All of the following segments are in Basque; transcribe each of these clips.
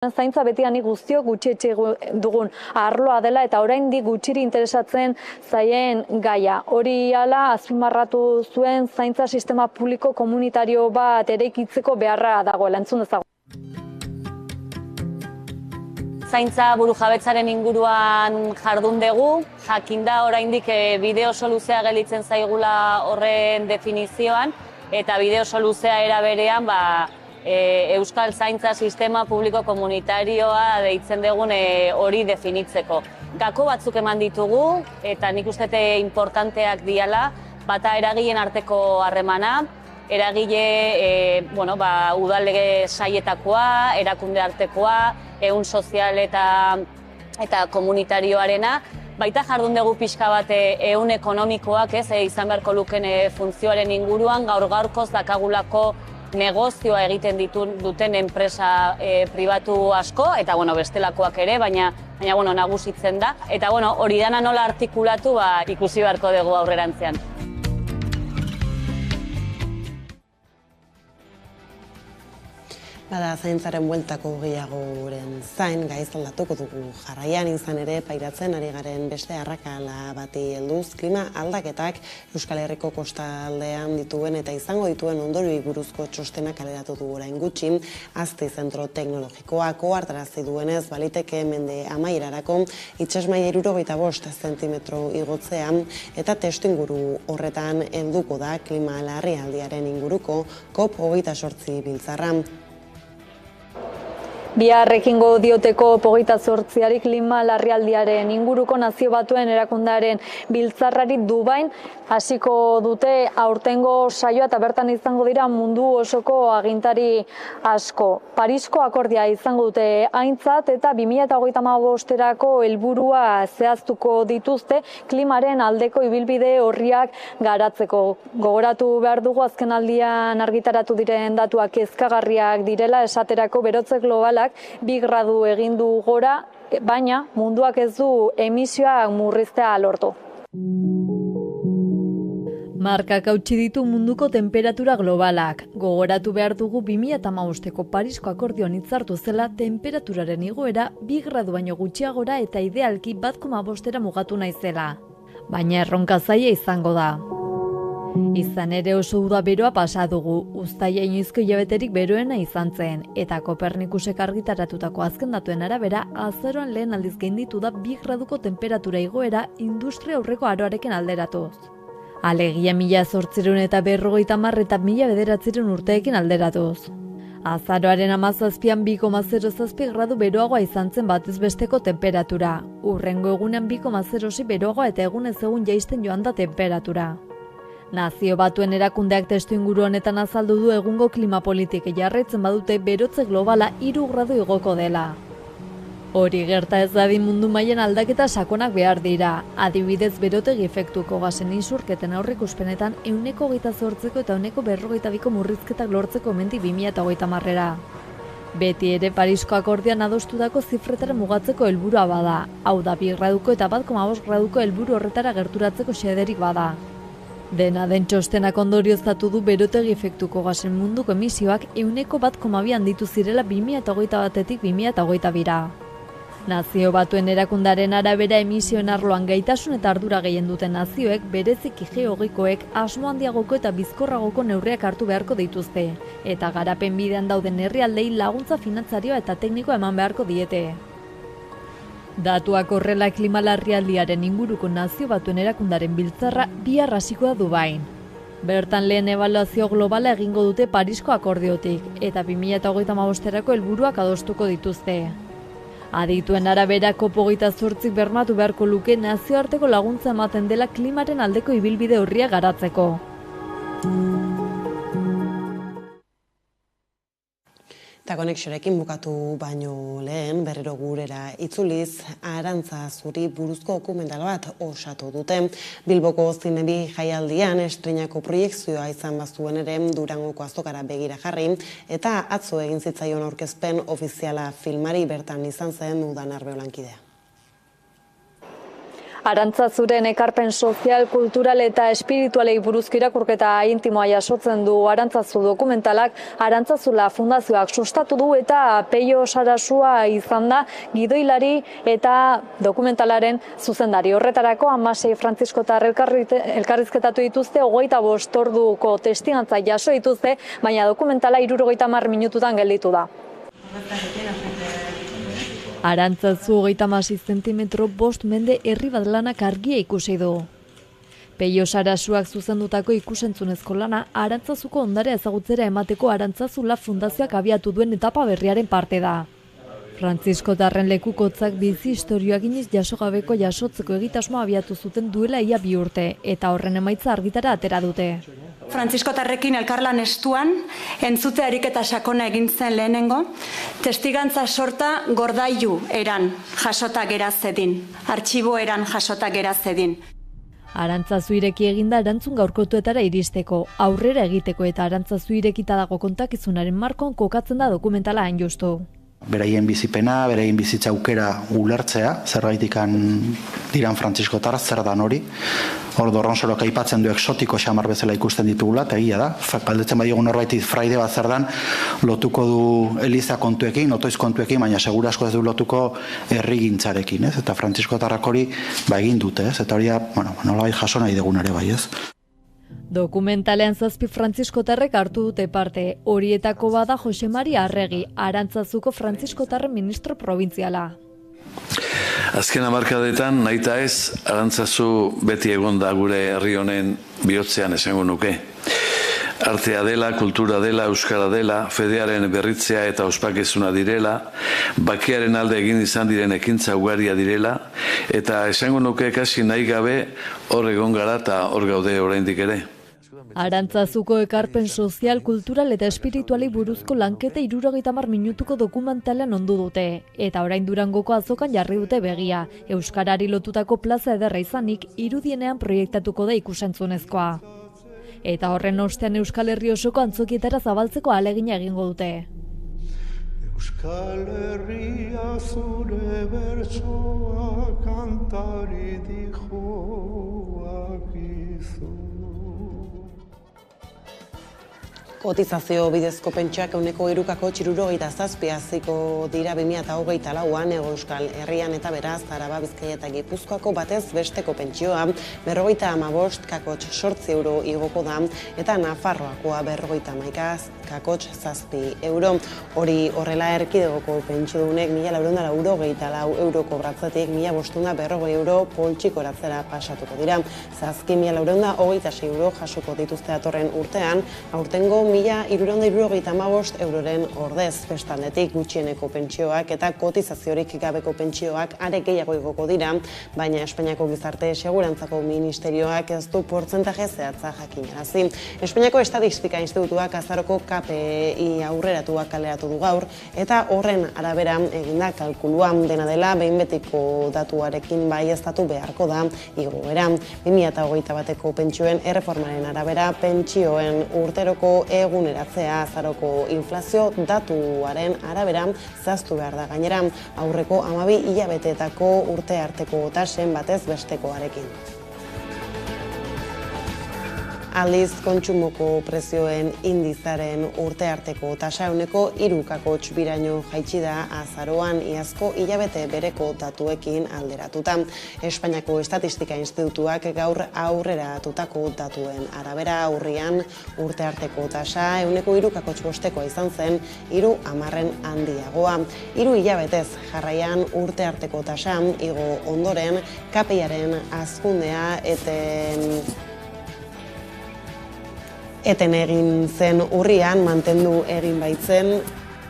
Zaintza betianik guztiok gutxietxe dugun arloa dela eta oraindik gutxiri interesatzen zaien gaia. Hori hala azpimarratu zuen zaintza sistema publiko komunitario bat eraikitzeko beharra dagoela. Entzun dezagun. Zaintza burujabetzaren inguruan jardun dugu, jakinda oraindik bideo oso luzea gelditzen zaigula horren definizioan, eta bideo oso luzea era berean Euskal Zaintza Sistema Publiko Komunitarioa deitzen dugun hori definitzeko. Gako batzuk eman ditugu, eta nik uste importanteak diala, bata eragileen arteko harremana, eragile udal saietakoa, erakunde artekoa, ehun sozial eta komunitarioarena, baita jardun dugu pixka bat ehun ekonomikoak izan beharko luken funtzioaren inguruan, gaur-gaurkoz dakagulako negozioa egiten duten enpresa pribatu asko, eta bestelakoak ere, baina nagusitzen da. Eta hori dana nola artikulatu ikusi beharko dugu aurrerantzean. Bada, zaintzaren bueltako gehiagoren zain, gaiz aldatuko dugu jarraian izan ere pairatzen ari garen beste arrakala bati helduz klima aldaketak Euskal Herriko kostaldean dituen eta izango dituen ondorioei buruzko txostena kaleratu du orain gutxi. Azti zentro teknologikoak ohartarazi duenez baliteke mende amaierarako itsasmaila 75 zentimetro igotzea eta testuinguru horretan helduko da klima larrialdiaren inguruko COP28 biltzarra. Bihar ekingo dioteko 28ari klima larrialdiaren inguruko Nazio Batuen Erakundearen biltzarrari Dubain hasiko dute aurtengo saioa eta bertan izango dira mundu osoko agintari asko. Parisko akordia izango dute aintzat eta 2035erako helburua zehaztuko dituzte klimaren aldeko ibilbide orriak garatzeko. Gogoratu behar dugu azkenaldian argitaratu diren datuak kezkagarriak direla, esaterako berotze globalak 2 gradu egin du gora, baina munduak ez du emisioak murriztea lortu. Markak hautsi ditu munduko temperatura globalak. Gogoratu behar dugu 2015ko Parisko akordioan hitzartu zela temperaturaren igoera 2 gradu baino gutxiagora eta idealki 1,5 mugatu naizela. Baina erronka zaila izango da. Izan ere oso uda beroa pasa dugu, uztaila inoizko hilabeterik beroena izan zen, eta Kopernikusek argitaratutako azken datuen arabera, azaroan lehen aldiz gainditu da 2 graduko temperatura igoera industria aurreko aroarekin alderatuz. Alegia 1850 eta 1950 eta 1900 urteekin alderatuz. Azaroaren 17an 2,07 gradu beroagoa izan zen batez besteko temperatura, hurrengo egunean 2,06 beroagoa eta egunez egun jaisten joan da temperatura. Nazio Batuen Erakundeak testuinguru honetan azaldu du egungo klima politikei jarraitzen badute berotze globala 3 gradu igoko dela. Hori gerta ez dadin mundu mailan aldaketa sakonak behar dira. Adibidez, berotegi efektuko gasen isurketen aurreikuspenetan 28% eta 42% murrizketak lortzeko hemendik 2030era. Beti ere Parisko akordioan adostutako zifretara mugatzeko helburua bada. Hau da 2 graduko eta 1,5 graduko helburu horretara gerturatzeko xederik bada. Dena den txostenak ondorioztatu du berotegi efektuko gasen munduko emisioak 1,2 handitu zirela 2021-etik 2022ra. Nazio Batuen Erakundaren arabera emisioen arloan gaitasun eta ardura gehien duten nazioek bereziki G20koek asmo handiagoko eta bizkorragoko neurriak hartu beharko dituzte, eta garapen bidean dauden herrialdei laguntza finantzarioa eta teknikoa eman beharko diete. Datuak horrela klima larrialdiaren inguruko Nazio Batuen Erakundaren biltzarra bihar hasiko da Dubain. Bertan lehen ebaluazio globala egingo dute Parisko akordiotik eta 2035erako helburuak adostuko dituzte. Adituen arabera COP28 bermatu beharko luke nazioarteko laguntza ematen dela klimaren aldeko ibilbide orria garatzeko. Eta konexiorekin bukatu baino lehen berriro gurera itzuliz Arantza Zuri buruzko dokumental bat osatu dute. Bilboko Zinebi jaialdian estreinako proiekzioa izan bazuen ere Durangoko azokara begira jarri eta atzo egin zitzaion aurkezpen ofiziala filmari bertan izan zen Udan Arbeolankidea. Arantzazuren ekarpen sozial, kultural eta espiritualei buruzko irakurketa intimoa jasotzen du Arantzazu dokumentalak. Arantzazula fundazioak sustatu du eta Peio Sarasua izan da gidoilari eta dokumentalaren zuzendari. Horretarako 16 frantziskotar elkarrizketatu dituzte, 25 orduko testigantza jaso dituzte, baina dokumentala 70 minututan gelditu da. Arantzazu 36 zentimetro 5 mende herri bat lanak argia ikusi du. Peio Sarasuak zuzendutako ikusentzunezko lana Arantzazuko ondarea ezagutzera emateko Arantzazula fundazioak abiatu duen etapa berriaren parte da. Frantziskotarren lekukotzak bizi istorioak iniz jasogabeko jasotzeko egitasmoa abiatu zuten duela ia 2 urte, eta horren emaitza argitara atera dute. Frantziskotarrekin elkarlan estuan, entzute ariketa sakona egin zen lehenengo, testigantza sorta gordailu eran jasota gerazedin, artxibo eran jasota gerazedin. Arantzazu ireki eginda erantzun gaurkotuetara iristeko, aurrera egiteko eta Arantzazu irekita dago kontakizunaren markoan kokatzen da dokumentala hain justu. Beraien bizipena, beraien bizitza aukera ulertzea, zergaitikan diran frantziskotar, zer dan hori. Hor Dorronsorok aipatzen du exotiko xamar bezala ikusten ditugula, eta egia da. Galdetzen badiogun norbaitit fraide bat zer dan, lotuko du eliza kontuekin, otoiz kontuekin, baina segura asko ez du lotuko herrigintzarekin, ez? Eta frantziskotarrak hori egin dute, ez? Eta hori, nolabait jaso nahi dugun ere bai, ez? Dokumentalean 7 frantziskotarrek hartu dute parte, horietako bada Jose Maria Arregi, Arantzazuko frantziskotarren ministro provintziala. Azken hamarkadetan, nahita ez, Arantzazu beti egon da gure herri honen bihotzean esango nuke. Artea dela, kultura dela, euskara dela, fedearen berritzea eta ospakezuna direla, bakearen alde egin izan diren ekintza ugaria direla, eta esango nuke kasi nahi gabe hor egon gara eta hor gaude oraindik ere. Arantzazuko ekarpen sozial, kultural eta espirituali buruzko lanketa 70 minutuko dokumentalean ondu dute, eta orain Durangoko azokan jarri dute begia. Euskarari lotutako plaza ederra izanik, irudienean proiektatuko da ikusentzunezkoa. Eta horren ostean Euskal Herri osoko antzokietara zabaltzeko ahalegina egingo dute. Euskal Herria zure bertsoa kantari dijoak izu. Kotizazio bidezko pentsioak 3,67 haziko dira 2024an Euskal Herrian eta beraz Araba, Bizkaia eta Gipuzkoako batez besteko pentsioa 55,8 euro igoko da eta Nafarroakoa 51,7 euro. Hori horrela erkidegoko pentsiodunek 1.484 euro kobratzetik 1.540 euro poltsikoratzera pasatuko dira. 7.426 euro jasoko dituzte datorren urtean, aurtengo 1.375 euroren ordez, bestaldetik gutxieneko pentsioak eta kotizaziorik gabeko pentsioak are gehiago igoko dira, baina Espainiako Gizarte Segurantzako Ministerioak ez du portzentaje zehatza jakinarazi. Espainiako Estatistika Institutuak azaroko KPI aurreratuak kaleratu du gaur, eta horren arabera eginda kalkulua dena dela behin betiko datuarekin baieztatu beharko da igoera. 2021eko pentsioen erreformaren arabera pentsioen urteroko eguneratzea azaroko inflazio datuaren arabera zaztu behar da gainera aurreko 12 hilabeteetako urte arteko tasen batez bestekoarekin. Aldiz, kontsumoko prezioen indizaren urte arteko tasa 3,3 biraino jaitsi da azaroan iazko hilabete bereko datuekin alderatuta. Espainiako Estatistika Institutuak gaur aurreratutako datuen arabera urrian urte arteko tasa 3,5 izan zen 3,10 handiagoa. 3 hilabetez jarraian urte arteko tasa igo ondoren KPIaren hazkundea eten egin zen urrian, mantendu egin baitzen,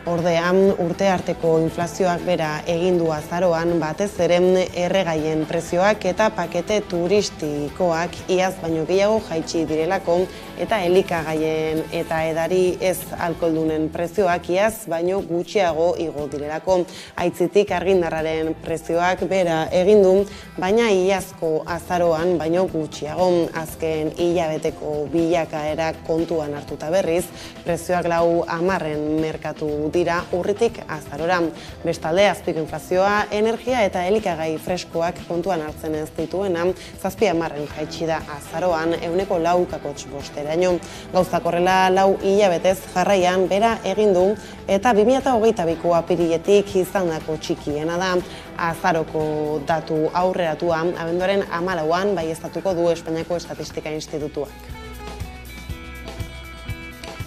ordean urte arteko inflazioak bera egin du azaroan batez ere erregaien prezioak eta pakete turistikoak iaz baino gehiago jaitsi direlako eta elikagaien eta edari ez alkoholdunen prezioak iaz baino gutxiago igo direlako. Aitzitik argindarraren prezioak bera egin du, baina iazko azaroan baino gutxiago. Azken hilabeteko bilakaera kontuan hartuta berriz, prezioak 10 merkatu dira urritik azarora. Bestalde, azpiko inflazioa, energia eta elikagai freskoak kontuan hartzen ez dituena, 7% jaitsi da azaroan 4,4%. Gauzak horrela 4 hilabetez jarraian bera egin du eta 2022ko apiriletik izandako txikiena da. Azaroko datu aurreratua abenduaren 14an baieztatuko du Espainiako Estatistika Institutuak.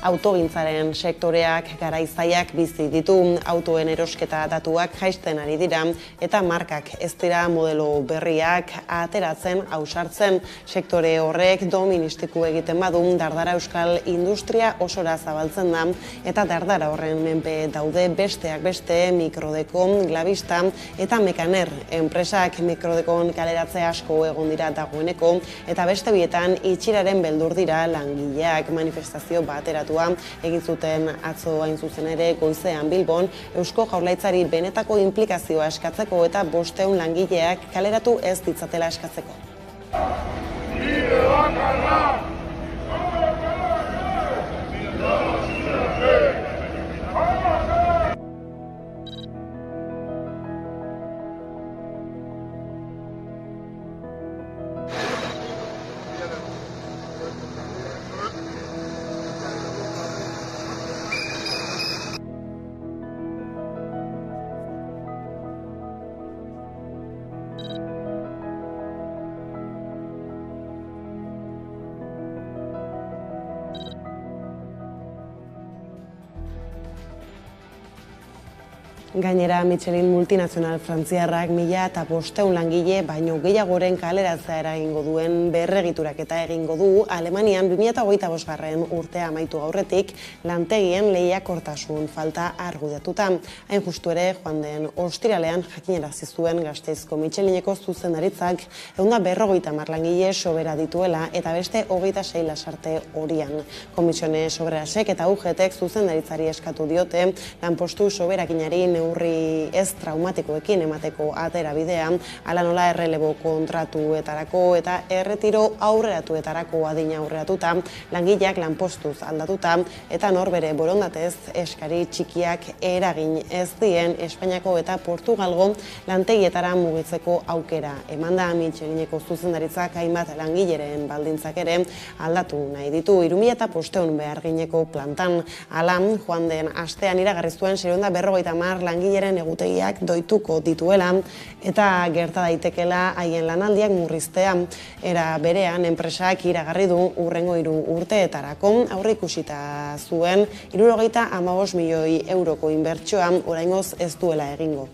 Autogintzaren sektoreak garaizaiak bizi ditu, autoen erosketa datuak jaisten ari dira eta markak ez dira modelo berriak ateratzen, ausartzen. Sektore horrek doministiku egiten badu, dardara euskal industria osora zabaltzen da eta dardara horren menpe daude besteak beste Mikrodekon, Glavista eta Mekaner. Enpresak Mikrodekon kaleratze asko egon dira dagoeneko eta beste bietan itxiraren beldur dira langileak. Manifestazio bateratu egin zuten atzo hain zuzen ere goizean Bilbon, Eusko Jaurlaritzari benetako inplikazioa eskatzeko eta 500 langileak kaleratu ez ditzatela eskatzeko. Gainera, Michelin multinazional frantziarrak 1.500 langile baino gehiagoren kaleratzea eragingo duen berregituraketa egingo du Alemanian 2025 urtea amaitu aurretik lantegien lehiakortasun falta argudiatuta. Hain justu ere, joan den ostiralean jakinarazi zuen Gasteizko Michelineko zuzendaritzak 150 langile sobera dituela eta beste 26 lasarte horian. Komisione Soberasek eta UGTek zuzendaritzari eskatu diote lanpostu soberakinari neurri ez traumatikoekin emateko atera bidea, hala nola errelebo kontratuetarako eta erretiro aurreratuetarako adina aurreratuta, langileak lanpostuz aldatuta eta norbere borondatez eskari txikiak eragin ez dien Espainiako eta Portugalgo lantegietara mugitzeko aukera. Emanda Michelineko zuzendaritzak hainbat langileren baldintzak ere aldatu nahi ditu 3.500 behargineko plantan. Hala, joan den astean iragarri zuen 650 langileren egutegiak doituko dituela eta gerta daitekela haien lanaldiak murriztea. Era berean, enpresak iragarri du hurrengo 3 urteetarako aurreikusita zuen 75 milioi euroko inbertsioa oraingoz ez duela egingo.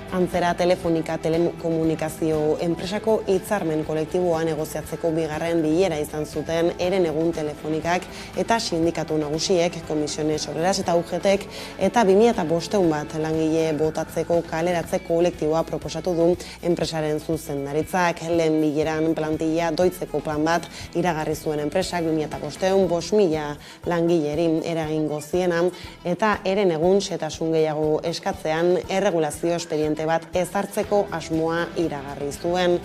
Antzera, Telefonika telekomunikazio enpresako hitzarmen kolektiboa negoziatzeko bigarren bilera izan zuten Herenegun Telefonikak eta sindikatu nagusiek, Komisione Obreras eta UGTek eta 2.500 bat langile botatzeko kaleratze kolektiboa proposatu du enpresaren zuzendaritzak. Lehen bileran plantilla doitzeko plan bat iragarri zuen enpresak 2.500 5.000 langileri eragingo ziena eta Herenegun xehetasun gehiago eskatzean erregulazio espediente bat ezartzeko asmoa iragarri zuen.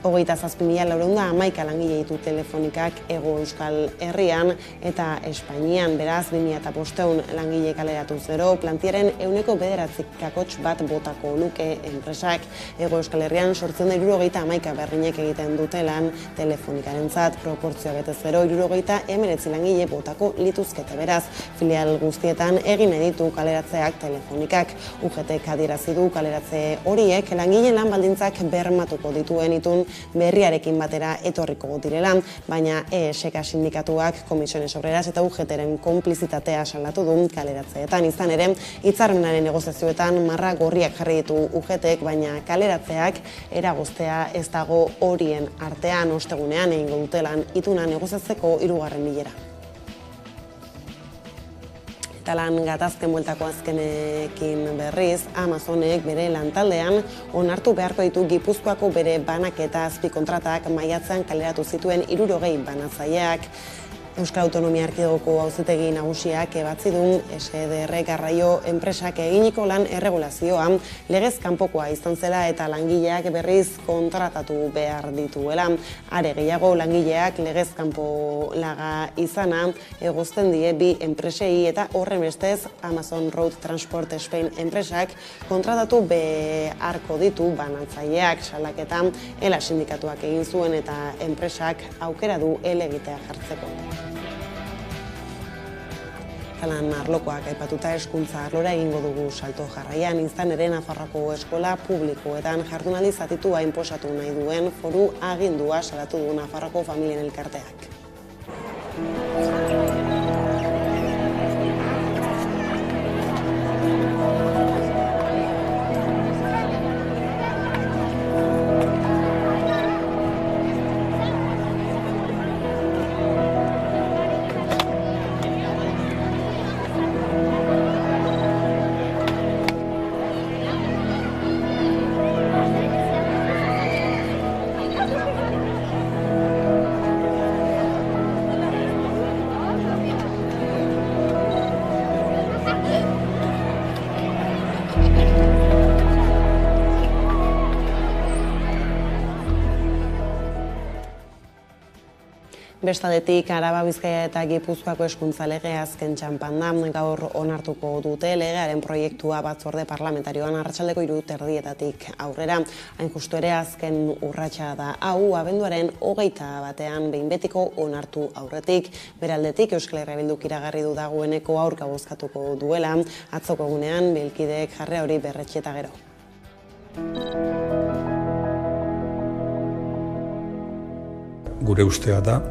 27.411 langile ditu Telefonikak Hego Euskal Herrian eta Espainian, beraz 2.500 langile kaleratu zero, plantiaren 9% bat botako luke enpresak. Hego Euskal Herrian 871 berrinek egiten dute lan Telefonikarentzat, proportzioa bete 0,79 langile botako lituzkete, beraz filial guztietan egin ditu kaleratzeak Telefonikak. UGTek adierazi du kaleratze horiek langileen lan baldintzak bermatuko dituen itun berriarekin batera etorriko direla, baina ESK sindikatuak, Komisione Obreras eta UGTren konplizitatea salatu du kaleratzeetan. Izan ere, hitzarmenaren negoziazioetan marra gorriak jarri ditu UGTek, baina kaleratzeak eragoztea ez dago horien artean. Ostegunean egingo dute lan ituna negoziatzeko 3. bilera. Eta lan gatazken bueltako azkenekin berriz, Amazonek bere lantaldean onartu beharko ditu Gipuzkoako bere banaketa azpikontratak maiatzean kaleratu zituen 60 banatzaileak. Euskal Autonomia Erkidegoko Auzitegi Nagusiak ebatzi du SDR Garraio enpresak eginiko lan erregulazioa legez kanpokoa izan zela eta langileak berriz kontratatu behar dituela. Are gehiago, langileak legez kanpo laga izana egozten die bi enpresei eta horren bestez Amazon Road Transport Spain enpresak kontratatu beharko ditu banantzaileak. Salaketan ELA sindikatuak egin zuen eta enpresak aukera du helegitea jartzeko. Lan arlokoak aipatuta hezkuntza arlora egingo dugu salto. Jarraian izan ere Nafarroako eskola publikoetan jardunaldi zatitua inposatu nahi duen foru agindua salatu du Nafarroako familien elkarteak. Bestaldetik, Araba, Bizkaia eta Gipuzkoako hezkuntza legea azken txanpan da. Gaur onartuko dute legearen proiektua batzorde parlamentarioan arratsaldeko 3:30 aurrera. Hain justu ere azken urratsa da hau, abenduaren 21 behin betiko onartu aurretik. Beraldetik, Euskal Herria Bilduk iragarri du dagoeneko aurka bozkatuko duela. Atzoko egunean, bilkideek jarrera hori berretsi eta gero. Gure ustea da,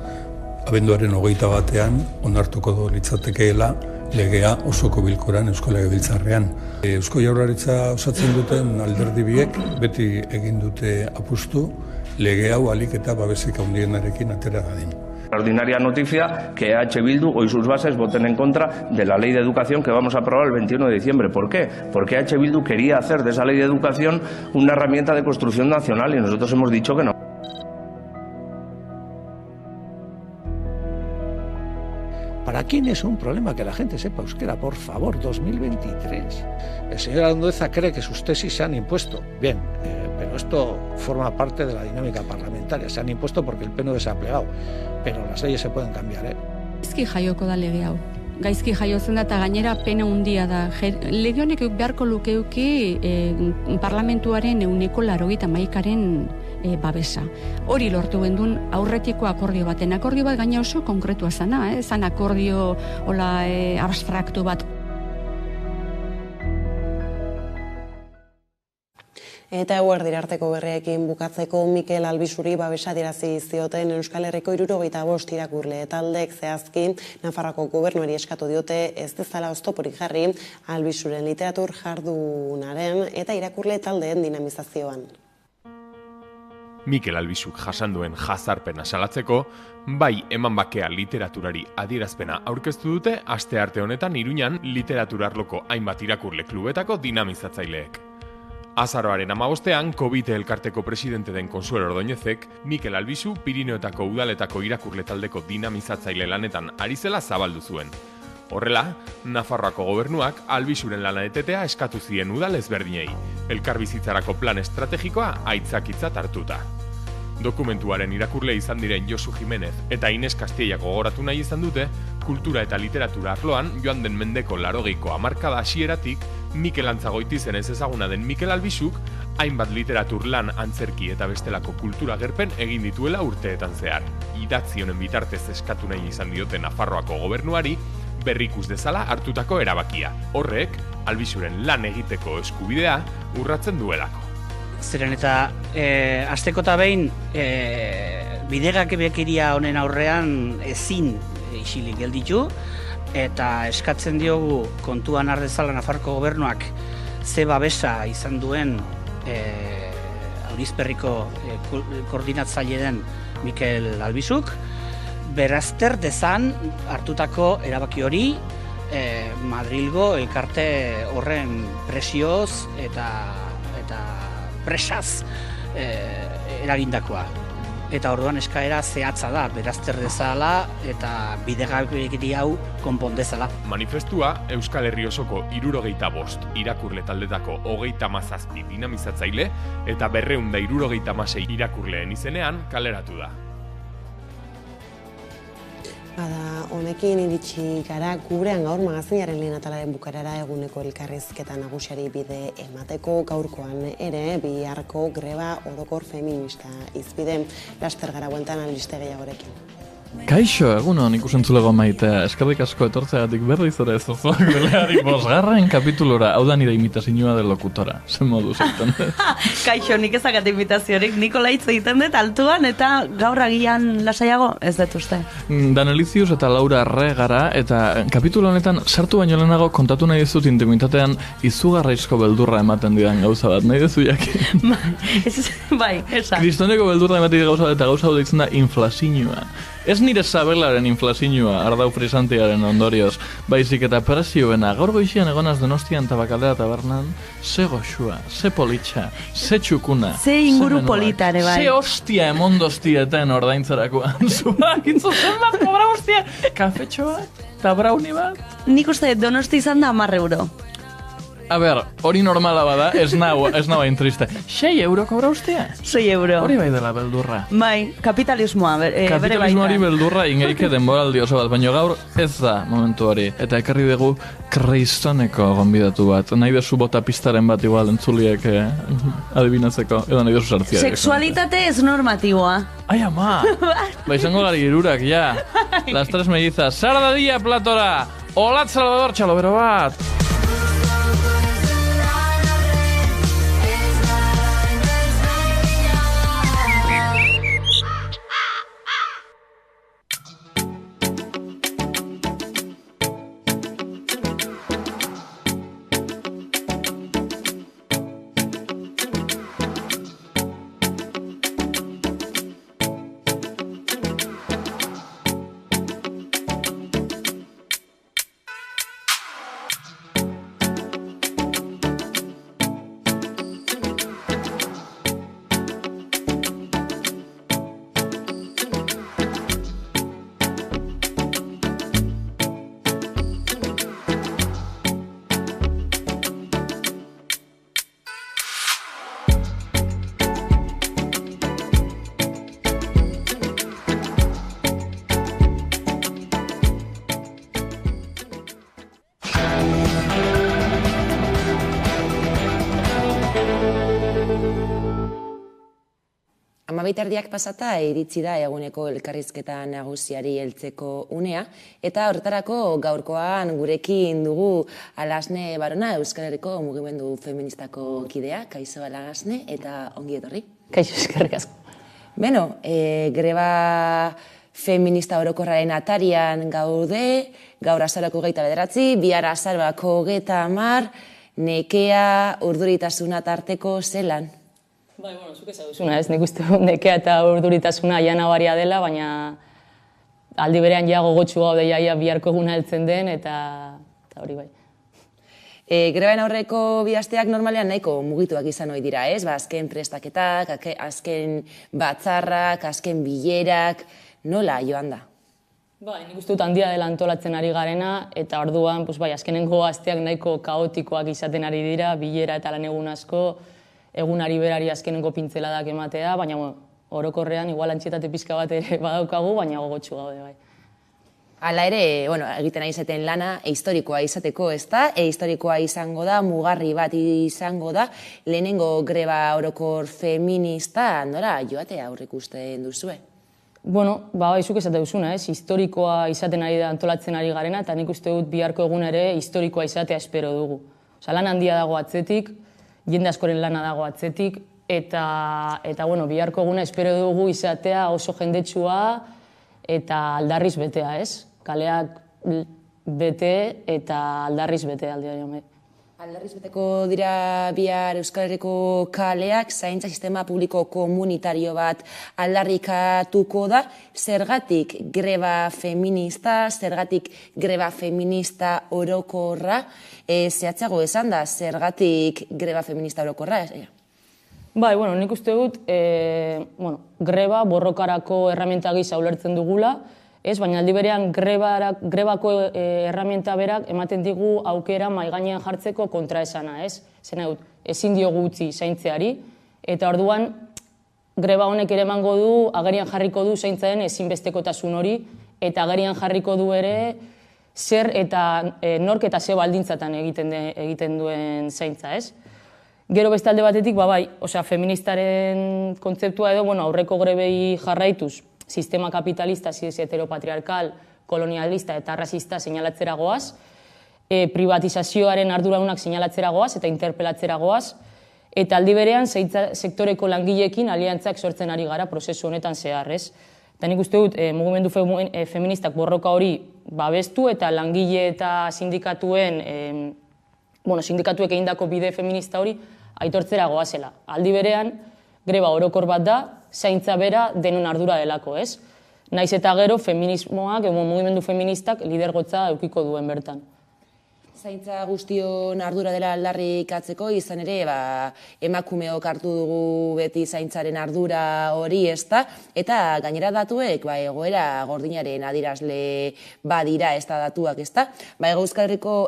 abenduaren 21 onartuko litzatekeela legea osoko bilkuran Eusko Legebiltzarrean. Eusko Jaurlaritza osatzen duten alderdi biek beti egin dute apustu lege hau ahalik eta babesik handienarekin atera dadin. Extraordinaria noticia que EH Bildu hoy sus bases voten en contra de la ley de educación que vamos a aprobar el 21 de diciembre. ¿Por qué? Porque EH Bildu quería hacer de esa ley de educación una herramienta de construcción nacional y nosotros hemos dicho que no. ¿Para quién es un problema que la gente sepa euskera? Por favor, 2023. El señor Andueza cree que sus tesis se han impuesto. Bien, pero esto forma parte de la dinámica parlamentaria. Se han impuesto porque el PNV se ha plegado. Pero las leyes se pueden cambiar, ¿eh? Gaizki jaioko da lege hau. Gaizki jaiotzen da eta gainera pena handia da. Lege honek beharko lukeuki parlamentuaren 80%aren babesa. Hori lortu gendun aurretiko akordio baten. Akordio bat gaina oso konkretua zana, zan akordio abstraktu bat. Eta eguerdira arteko berriekin bukatzeko Mikel Albizuri babesa adierazi zioten Euskal Herriko 75 irakurle taldek zehazki Nafarroako gobernuari eskatu diote ez dezala oztoporik jarri Albizuren literatur jardunaren eta irakurle taldeen dinamizazioan. Mikel Albizuk jasanduen jazarpena salatzeko, bai eman bakea literaturari adierazpena aurkeztu dute astearte honetan Iruñan literaturarloko hainbat irakurle klubetako dinamizatzaileek. Azaroaren 15ean, Covite elkarteko presidente den Consuelo Ordoñezek, Mikel Albizu Pirineotako udaletako irakurle taldeko dinamizatzaile lanetan ari zela zabaldu zuen. Horrela, Nafarroako gobernuak Albizuren lana etetea eskatu zien udal ezberdinei, elkarbizitzarako plan estrategikoa aitzakitzat hartuta. Dokumentuaren irakurle izan diren Josu Jimenez eta Ines Castilla gogoratu nahi izan dute, kultura eta literatura arloan joan den mendeko 80ko hamarkada hasieratik Mikel Antzagoitizen ez ezaguna den Mikel Albizuk hainbat literatur lan antzerki eta bestelako kultura gerpen egin dituela urteetan zehar. Idatzi honen bitartez eskatu nahi izan diote Nafarroako gobernuari berrikus dezala hartutako erabakia. Horrek, Albizuren lan egiteko eskubidea urratzen duelako. Zeren eta asteko eta behin bidegabekeria honen aurrean ezin isilik gelditu eta eskatzen diogu kontuan har dezala Nafarroko gobernuak ze babesa izan duen Aurizperriko koordinatzaile den Mikel Albizuk berazter dezan hartutako erabaki hori Madrilgo elkarte horren presioz eta presaz eragindakoa. eta orduan eskaera zehatza da, berazter dezala eta bidegabekeri hau konpondezala. Manifestua Euskal Herri osoko 75 irakurle taldetako 37 dinamizatzaile eta 276 irakurleen izenean kaleratu da. Bada, honekin iritsi gara gurean gaur magazinaren lehen atalaren bukarara eguneko elkarrizketa nagusiari bide emateko gaurkoan ere biharko greba orokor feminista izbide laster gara bueltan albiste gehiagorekin. Kaixo, egunon ikusentzulego maitea, eskerrik asko etortzeagatik berriz ere zozoak beleari 5. kapitulora, hau da nire imitazioa de lokutora, zen modu zeiten. Kaixo, nik ezakat imitaziorik, Nikola hitz egiten dut altuan eta gaur agian lasaiago ez dut uste. Danelizius eta Laura Arre gara, eta kapitulo honetan sartu baino lehenago kontatu nahi dizut intimitatean izugarraizko beldurra ematen didan gauza bat, nahi dezu jakin. Bai, esan. Kristoneko beldurra ematen gauza bat eta gauza hau deitzen da inflazioa. Ez nire sabelaren inflazioa, ardau frisantiaren ondorioz, baizik eta presioena, gaur goizian egonaz Donostian tabakaldea tabernan, ze goxua, ze politxa, ze txukuna, ze inguru polita ere bai. Ze hostia emondoztieten ordaintzerakoan, zuak, itzu zenbat kobra hostia, kafetxo bat, eta brauni bat? Nik uste Donosti izan da 10 euro. A ber, hori normala bada, ez nau hain triste. 6 euro kobra ustea? 6 euro. Hori bai dela beldurra. Bai, kapitalismoa bere baita. Kapitalismoari beldurra ingeike denboraldi oso bat, baina gaur ez da momentu hori. Eta ekarri dugu Kristoneko gonbidatu bat. Nahi dezu bota pistaren bat igual entzuliek adibinatzeko, edo nahi dezu sartzia. Sexualitate ez normatiboa. Ai, ama! Ba, izango gari irurak, ja. Las tres mellizas. Sarda dia, Platora! Olat Salvador, txalobero bat! Erdiak pasata iritsi da eguneko elkarrizketa nagusiari heltzeko unea, eta horretarako gaurkoan gurekin dugu Alasne Barona, Euskal Herriko mugimendu feministako kidea, kaixo Alasne, eta ongi etorri. Kaixo, eskerrik asko. Beno, greba feminista orokorraren atarian gaude, gaur azaroko 29, bihar azaroko 30, nekea urduritasuna tarteko zelan. Bai, bueno, zuk ezaguzuna, ez? Nik uste nekea eta urduritasuna ja nabaria dela, baina aldi berean ja gogotsu gaude jaia biharko eguna heltzen den, eta hori bai. Grebaen aurreko bi asteak normalean nahiko mugituak izan ohi dira, ez? Azken prestaketak, azken batzarrak, azken bilerak, nola joan da? Bai, nik uste dut handia dela antolatzen ari garena, eta orduan, azkenengo asteak nahiko kaotikoak izaten ari dira, bilera eta lan egun asko, egunari berari azkenengo pintzeladak ematea, baina orokorrean igual antxietate pizka bat ere badaukagu, baina gogotsu gaude bai. Hala ere, egiten ari zaten lana historikoa izateko, ez da? Historikoa izango da, mugarri bat izango da, lehenengo greba orokor feminista, nora joatea aurreikusten duzue? Bueno, zuk esate duzuna, ez? Historikoa izaten ari da antolatzen ari garena, eta nik uste dut biharko egun ere historikoa izatea espero dugu. Lan handia dago atzetik, jende askoren lana dago atzetik, eta biharko eguna espero dugu izatea oso jendetsua eta aldarriz betea, ez? Kaleak bete eta aldarriz bete aldeari. Aldarriz beteko dira bihar Euskal Herriko kaleak, zaintza sistema publiko komunitario bat aldarrikatuko da, zergatik greba feminista, zergatik greba feminista orokorra, zehatzago esan da, zergatik greba feminista orokorra? Bai, nik uste dut, greba borrokarako erramienta gisa ulertzen dugula, baina aldi berean grebako erramienta berak ematen digu aukera mahai gainean jartzeko kontraesana, Zena dut, ezin diogu utzi zaintzeari, eta orduan greba honek ere emango du, agerian jarriko du zaintzaren ezinbestekotasun hori, eta agerian jarriko du ere zer eta nork eta ze baldintzatan egiten duen zaintza, Gero beste alde batetik, feministaren kontzeptua edo, aurreko grebei jarraituz, sistema kapitalista, heteropatriarkal, kolonialista eta rasista seinalatzera goaz, privatizazioaren arduradunak seinalatzera goaz eta interpelatzera goaz, eta aldi berean sektoreko langileekin aliantzak sortzen ari gara prozesu honetan zehar, Eta nik uste dut, mugimendu feministak borroka hori babestu eta langile eta sindikatuek egindako bide feminista hori aitortzera goazela. Aldi berean, greba orokor bat da, zaintza bera denon ardura delako, Naiz eta gero feminismoak, mugimendu feministak lidergotza eukiko duen bertan. Zaintza guztion ardura dela aldarrikatzeko, izan ere, emakumeok hartu dugu beti zaintzaren ardura hori, eta gainera datuek, egoera gordinaren adierazle badira, datuak,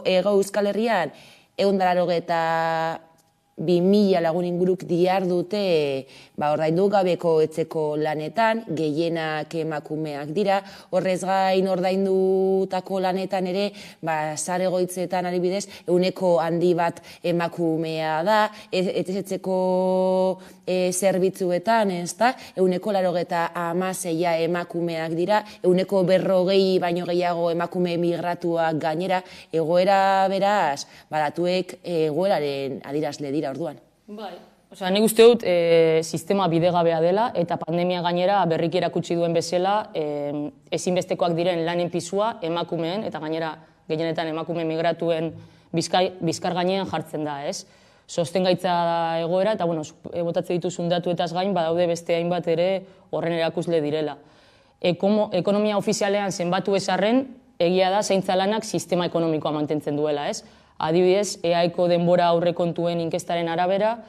Hego Euskal Herrian, 182.000 lagun inguruk dihardute ordaindu gabeko etxeko lanetan, gehienak emakumeak dira, horrez gain ordaindutako lanetan ere, sare egoitzetan adibidez, 100 handi bat emakumea da, etxeko zerbitzuetan, 186 emakumeak dira, 140 baino gehiago emakume migratuak gainera, egoera beraz, datuek egoeraren adierazle dira orduan. Bai. Nik uste dut sistema bidegabea dela eta pandemia gainera berriki erakutsi duen bezala ezinbestekoak diren lanen pisua emakumeen eta gainera gehienetan emakume migratuen bizkar gainean jartzen da, Sostengaitza da egoera eta botatzen dituzun datuetaz gain badaude beste hainbat ere horren erakusle direla. Ekonomia ofizialean zenbatu ezarren egia da zaintza lanak sistema ekonomikoa mantentzen duela, Adibidez, EAeko denbora aurrekontuen inkestaren arabera,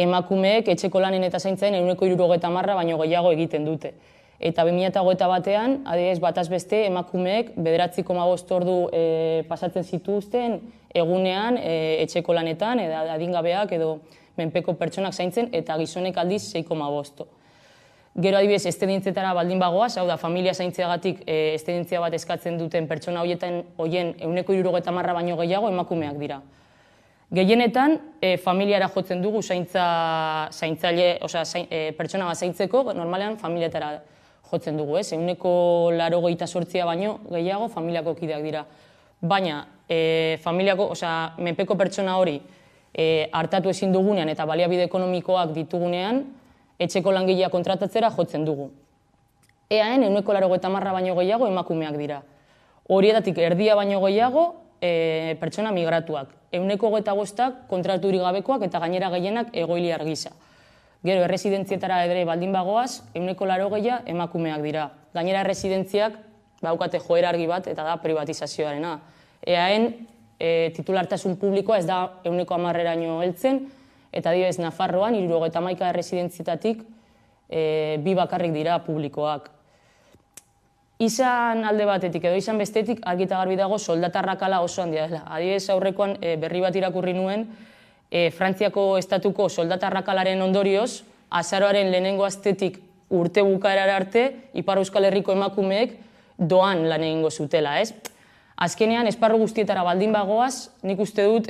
emakumeek etxeko lanen eta zaintzaren 170 baino gehiago egiten dute. Eta 2021an, adibidez, bataz beste, emakumeek 9,5 ordu pasatzen zituzten egunean etxeko lanetan, adingabeak edo menpeko pertsonak zaintzen, eta gizonek aldiz 6,5. Gero adibidez, estedintzetara baldin bagoaz, hau da, familia zaintzeagatik estedentzia bat eskatzen duten pertsona horien 170 baino gehiago emakumeak dira. Gehienetan, familiara jotzen dugu pertsona bat zaintzeko, normalean familiatara jotzen dugu, 188 baino gehiago familiako kideak dira. Baina, menpeko pertsona hori hartatu ezin dugunean eta baliabide ekonomikoak ditugunean, etxeko langilea kontratatzera jotzen dugu. EAen 180 baino gehiago emakumeak dira. Horietatik erdia baino gehiago pertsona migratuak. 125 kontraturik gabekoak eta gainera gehienak egoiliar gisa. Gero erresidentzietara ere baldin bagoaz, 180 emakumeak dira. Gainera erresidentziak daukate joera argi bat eta da privatizazioarena. EAen titulartasun publikoa ez da 110eraino heltzen, eta adibidez Nafarroan 71 erresidentzietatik 2 bakarrik dira publikoak. Izan alde batetik edo izan bestetik argita garbi dago soldata arrakala oso handia dela. Adibidez aurrekoan berri bat irakurri nuen, Frantziako estatuko soldata arrakalaren ondorioz, azaroaren lehenengo astetik urte bukaerara arte, Ipar Euskal Herriko emakumeek doan lan egingo zutela, Azkenean, esparru guztietara baldin bagoaz, nik uste dut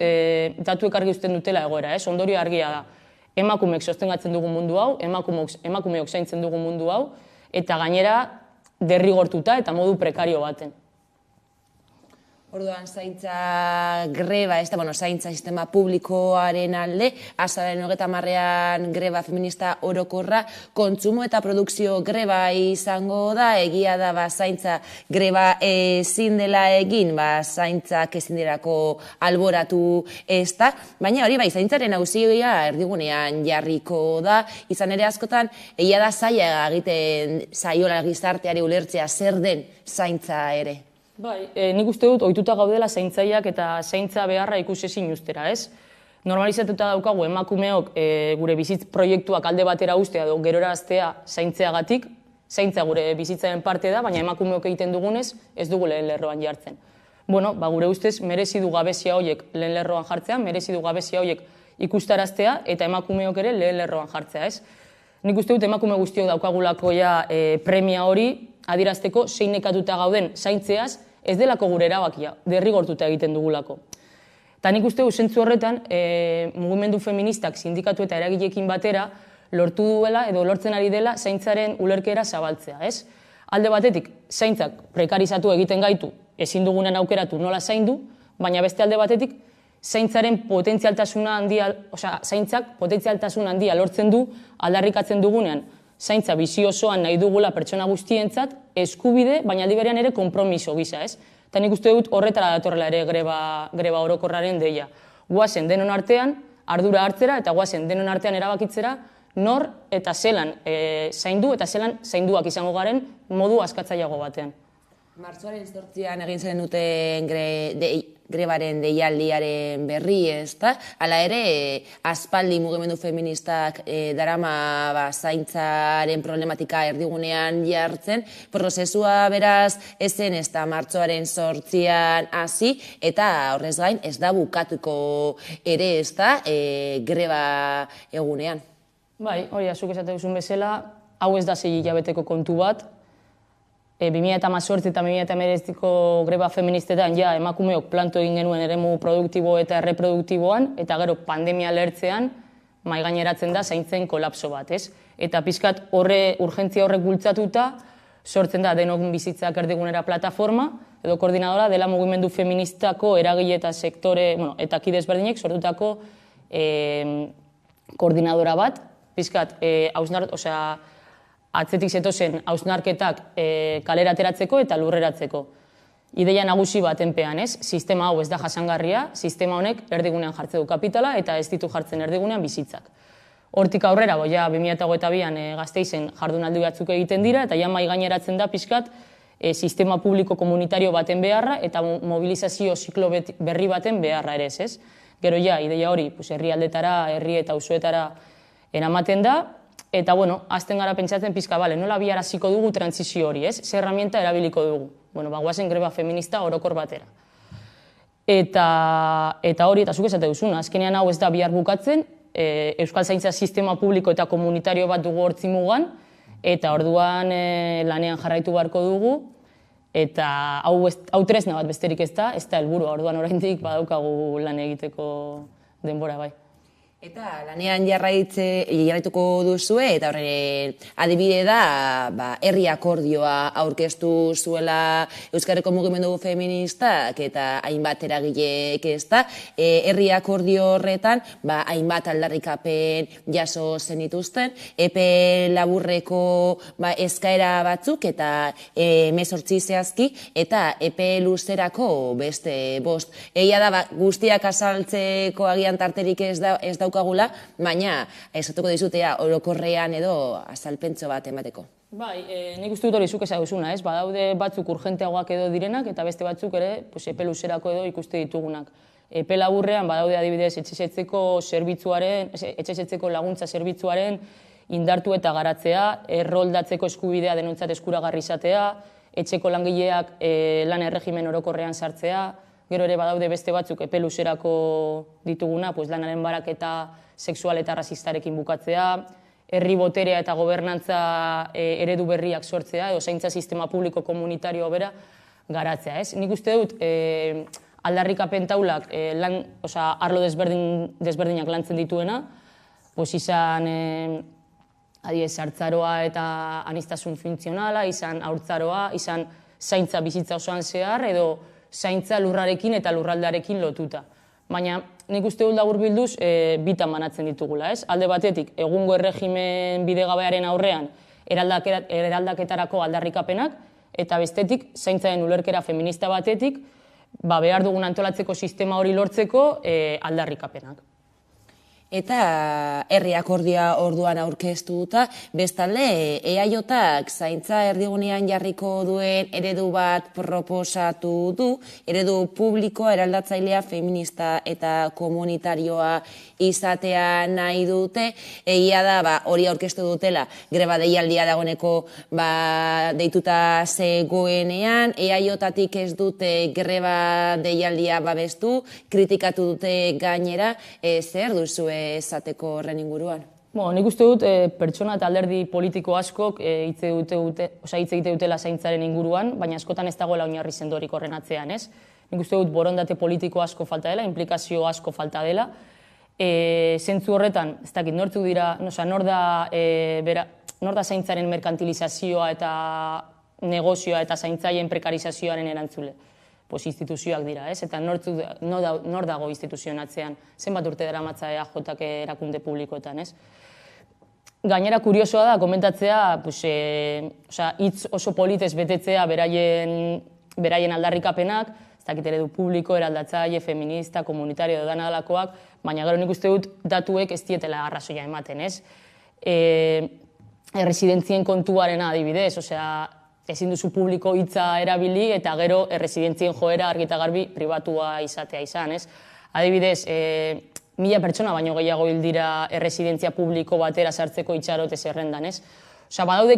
datuek argi uzten dutela egoera, ondorio argia da. Emakumeek sostengatzen dugu mundu hau, emakumeok zaintzen dugu mundu hau, eta gainera derrigortuta eta modu prekario baten. Orduan, zaintza greba, zaintza sistema publikoaren alde, azaroaren 30ean greba feminista orokorra, kontsumo eta produkzio greba izango da, egia da zaintza greba ezin dela egin, zaintzak ezin delako alboratu ez da, baina hori zaintzaren auzia erdigunean jarriko da, izan ere askotan, egia da zaila egiten zaiola gizarteari ulertzea zer den zaintza ere. Bai, nik uste dut ohituta gaudela zaintzaileak eta zaintza beharra ikusezin ustera, normalizatuta daukagu emakumeok gure bizitz proiektuak alde batera ustea edo geroraztea zaintzeagatik, zaintza gure bizitzaren parte da, baina emakumeok egiten dugunez ez dugu lehen lerroan jartzen. Bueno, gure ustez merezi du gabezia horiek lehen lerroan jartzea, merezi du gabezia horiek ikustaraztea eta emakumeok ere lehen lerroan jartzea, ez? Nik uste dut emakume guztiok daukagulako premia hori adierazteko zein nekatuta gauden zaintzeaz ez delako gure erabakia, derrigortuta egiten dugulako. Eta nik uste dut zentzu horretan mugimendu feministak sindikatu eta eragileekin batera lortu duela edo lortzen ari dela zaintzaren ulerkera zabaltzea, ez? Alde batetik, zaintzak prekarizatu egiten gaitu, ezin dugunen aukeratu nola zaindu, baina beste alde batetik, zaintzaren potentzialtasuna handia, zaintzak potentzialtasun handia lortzen du aldarrikatzen dugunean, zaintza bizi osoan nahi dugula pertsona guztientzat eskubide, baina aldi berean ere konpromiso gisa, ez? Eta nik uste dut horretara datorrela ere greba orokorraren deia. Guazen denon artean, ardura hartzera eta guazen denon artean erabakitzera nor eta zelan zaindu eta zelan zainduak izango garen modu askatzaileago batean. Martxoaren 8an egin zen duten grebaren deialdiaren berri, ezta? Hala ere, aspaldi mugimendu feministak darama zaintzaren problematika erdigunean jartzen, prozesua beraz ezen ez da martxoaren 8an hasi, eta horrez gain ez da bukatuko ere ez da greba egunean. Bai, hori azuk esate duzun bezala, hau ez da 6 hilabeteko kontu bat, 2018 eta 2019ko greba feministetan emakumeok planto egin genuen eremu produktibo eta erreproduktiboan, eta gero pandemia lertzean mahaigaineratzen da zaintzen kolapso bat, ez? Eta pixkat urgentzia horrek bultzatuta sortzen da denok bizitzak erdigunera plataforma, edo koordinadora dela mugimendu feministako eragile eta sektore, eta kide ezberdinek sortutako koordinadora bat, pixkat, atzetik zetozen hausnarketak kalera ateratzeko eta lurreratzeko. Ideia nagusi bat enpean, ez? Sistema hau ez da jasangarria, sistema honek erdigunean jartze du kapitala eta ez ditu jartzen erdigunean bizitzak. Hortik aurrera, 2022an Gasteizen jardunaldi batzuk egiten dira eta mahai gaineratzen da pixkat sistema publiko komunitario baten beharra eta mobilizazio ziklo berri baten beharra ere, ez? Gero ideia hori herrialdetara, herri eta auzoetara eramaten da, eta, azten gara pentsatzen pizka, nola biaraziko dugu trantzizio hori, ez? Ze herramienta erabiliko dugu. Guazen greba feminista orokor batera. Eta hori, eta zuk esate duzuna, azkenean hau ez da bihar bukatzen, Euskal Zaintza sistema publiko eta komunitario bat dugu hortzi mugan, eta orduan lanean jarraitu beharko dugu, eta hau tresna bat besterik ez da helburua, orduan oraindik badaukagu lan egiteko denbora bai. Eta lanean jarraituko duzue, eta horren adibide da herri akordioa aurkeztu zuela Euskal Herriko mugimendu feministak eta hainbat eragileek ez da. Herri akordio horretan hainbat aldarrikapen jaso zenituzten, epe laburreko eskaera batzuk eta 18 zehazki eta epe luzerako beste 5. Egia da guztiak azaltzeko agian tarterik ez daukagula, baina esatuko dizutea orokorrean edo azalpentso bat emateko. Bai, nik uste dut hori zuk esan duzuna, ez? Badaude batzuk urgenteagoak edo direnak eta beste batzuk ere epe luzerako edo ikuste ditugunak. Epe laburrean badaude adibidez etxesetzeko laguntza zerbitzuaren indartu eta garatzea, erroldatzeko eskubidea denontzat eskuragarri izatea, etxeko langileak lan erregimen orokorrean sartzea, gero ere badaude beste batzuk epe luzerako dituguna, lanaren baraketa sexual eta rasistarekin bukatzea, herri boterea eta gobernantza eredu berriak sortzea, edo zaintza sistema publiko komunitario bera garatzea, ez? Nik uste dut aldarrikapen taulak arlo desberdinak lantzen dituena, izan hartzaroa eta aniztasun funtzionala, izan haurtzaroa, izan zaintza bizitza osoan zehar, edo zaintza lurrarekin eta lurraldearekin lotuta. Baina nik uste dut laburbilduz bitan banatzen ditugula, ez? Alde batetik, egungo erregimen bidegabearen aurrean eraldaketarako aldarrikapenak, eta bestetik, zaintzaren ulerkera feminista batetik, behar dugun antolatzeko sistema hori lortzeko aldarrikapenak. Eta herri akordioa orduan aurkeztu duta, bestalde EAJak zaintza erdigunean jarriko duen eredu bat proposatu du, eredu publikoa, eraldatzailea, feminista eta komunitarioa izatea nahi dute. Egia da, hori aurkeztu dutela, greba deialdia dagoeneko deituta zegoenean, EAJatik ez dute greba deialdia babestu, kritikatu dute gainera, zer duzue esateko horren inguruan? Nik uste dut pertsona eta alderdi politiko askok hitz egite dutela zaintzaren inguruan, baina askotan ez dagoela oinarri sendorik horren atzean, ez? Nik uste dut borondate politiko asko falta dela, implikazio asko falta dela. Zentzu horretan, ez dakit, nortzuk dira, nor da zaintzaren merkantilizazioa eta negozioa eta zaintzaien prekarizazioaren erantzule? Instituzioak dira, ez? Eta nor dago instituzioen atzean? Zenbat urte daramatza EAJak erakunde publikoetan, ez? Gainera, kuriosoa da, komentatzea, hitz oso politez betetzea beraien aldarrikapenak, ez dakit eredu publiko, eraldatzaile, feminista, komunitario, dana dalakoak, baina gero nik uste dut datuek ez dietela arrazoia ematen, ez? Erresidentzien kontuarena adibidez, ezin duzu publiko hitza erabili eta gero erresidentzien joera argi eta garbi pribatua izatea izan, ez? Adibidez, 1000 pertsona baino gehiago hil dira erresidentzia publiko batera sartzeko itxarote zerrendan, ez? Badaude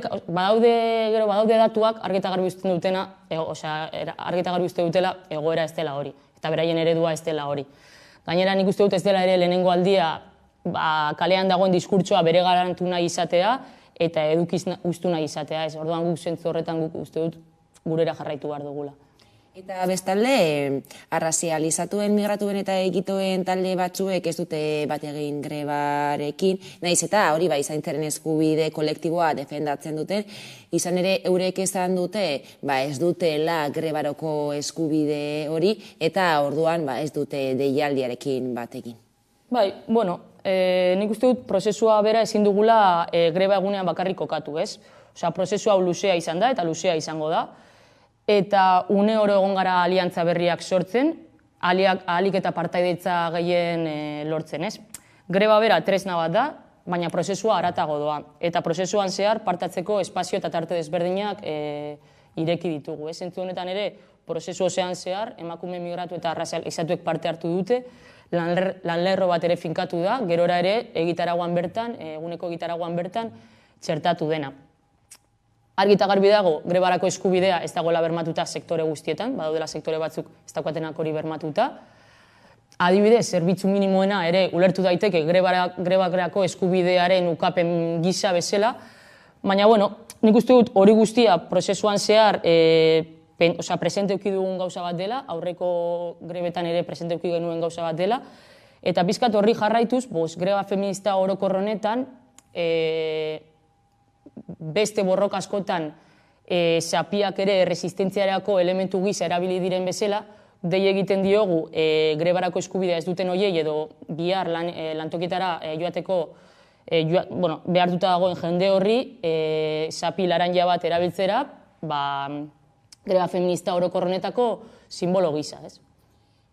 datuak argi eta garbi uzten dutena, argi eta garbi uste dutela egoera ez dela hori, eta beraien eredua ez dela hori. Gainera nik uste dut ez dela ere lehenengo aldia kalean dagoen diskurtsoa bere garantu nahi izatea, eta edukiz ustu nahi izatea, ez? Orduan guk zentzu horretan guk uste dut gurera jarraitu behar dugula. Eta bestalde, arrazializatuen, migratuen eta egitoen talde batzuek ez dute bat egin grebarekin, nahiz eta hori zaintzaren eskubide kolektiboa defendatzen duten, izan ere eurek esan dute ez dutela grebaroko eskubide hori, eta orduan ez dute deialdiarekin bat egin. Nik uste dut prozesua bera ezin dugula greba egunean bakarrik kokatu, ez? Prozesua luzea izan da eta luzea izango da. Eta une oro egon gara aliantza berriak sortzen, ahalik eta partaidetza gehien lortzen, ez? Greba bera tresna bat da, baina prozesua haratago doa. Eta prozesuan zehar partatzeko espazio eta tarte desberdinak ireki ditugu, ez? Zentzu honetan ere, prozesu osean zehar, emakume migratu eta arrazializatuek parte hartu dute, lanlerro bat ere finkatu da, gerora ere eguneko egitaragoan bertan txertatu dena. Argi eta garbi dago, grebarako eskubidea ez dagoela bermatuta sektore guztietan, badaudela sektore batzuk ez daukatenak hori bermatuta. Adibidez, zerbitzu minimoena ere ulertu daiteke grebarako eskubidearen ukapen gisa bezala, baina, nik uste dut hori guztia prozesuan zehar presente euki dugun gauza bat dela, aurreko grebetan ere presente euki genuen gauza bat dela, eta pizkat horri jarraituz, greba feminista orokor honetan, beste borroka askotan zapiak ere resistentziarako elementu gisa erabili diren bezala, dei egiten diogu grebarako eskubidea ez duten hoiei edo bihar lantokietara joateko behartuta dagoen jende horri zapi laranja bat erabiltzera, greba feminista orokor honetako simbolo gisa, ez?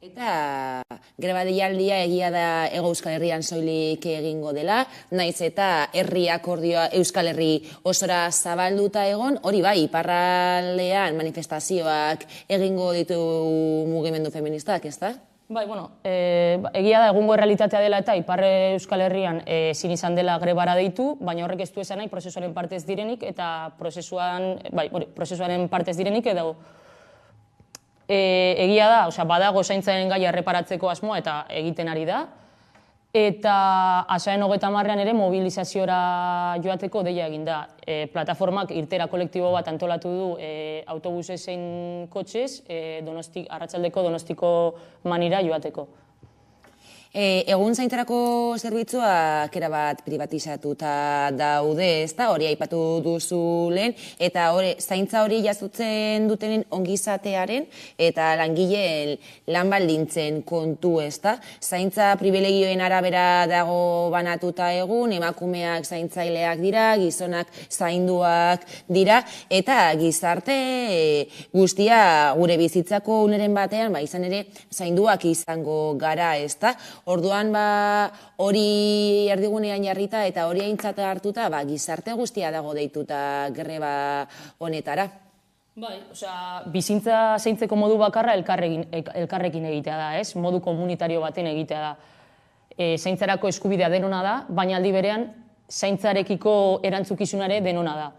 Eta greba deialdia egia da Hego Euskal Herrian soilik egingo dela, naiz eta herri akordioa Euskal Herri osora zabalduta egon, hori iparraldean manifestazioak egingo ditu mugimendu feministak, ez da? Egia da egungo errealitatea dela eta Ipar Euskal Herrian ezin izan dela grebara deitu, baina horrek ez du esan nahi prozesuaren parte ez direnik eta prozesuaren parte ez direnik edo egia da, badago zaintzaren gaia erreparatzeko asmoa eta egiten ari da, eta azaen 30ean ere mobilizaziora joateko deia egin da. Plataformak irtera kolektibo bat antolatu du autobusez zein kotxez, arratsaldeko Donostiko manira joateko. Egun zaintzarako zerbitzuak erabat privatizatuta daude, ez da, hori aipatu duzu lehen, eta zaintza hori jasotzen dutenen ongizatearen eta langileen lan baldintzen kontu, ez da. Zaintza privilegioen arabera dago banatuta egun, emakumeak zaintzaileak dira, gizonak zainduak dira, eta gizarte guztia gure bizitzako uneren batean, izan ere zainduak izango gara, ez da. Orduan hori erdigunean jarrita eta hori aintzat hartuta gizarte guztia dago deituta greba honetara. Bai, bizintza zeintzeko modu bakarra elkarrekin egitea da, ez? Modu komunitario baten egitea da. Zaintzarako eskubidea denona da, baina aldi berean zaintzarekiko erantzukizunare denona da.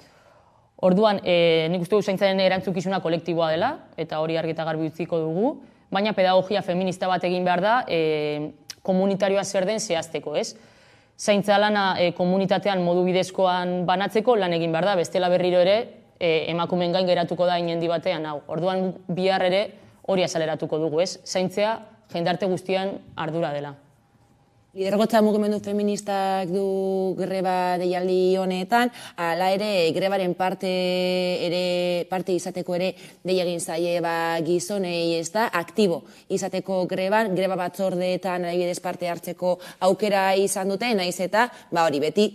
Orduan, nik uste dut zaintzaren erantzukizuna kolektiboa dela, eta hori argi eta garbi utziko dugu, baina pedagogia feminista bat egin behar da komunitarioa zer den zehazteko, ez? Zaintza lana komunitatean modu bidezkoan banatzeko lan egin behar da, bestela berriro ere emakumeen gain geratuko da inendi batean hau. Orduan bihar ere hori azaleratuko dugu, ez? Zaintzea jendarte guztian ardura dela. Lidergotza mugimendu feministak du greba deialdi honetan, hala ere grebaren parte izateko ere dei egin zaie gizonei, ez da, aktibo izateko greban, greba batzordeetan adibidez parte hartzeko aukera izan dute, naiz eta hori beti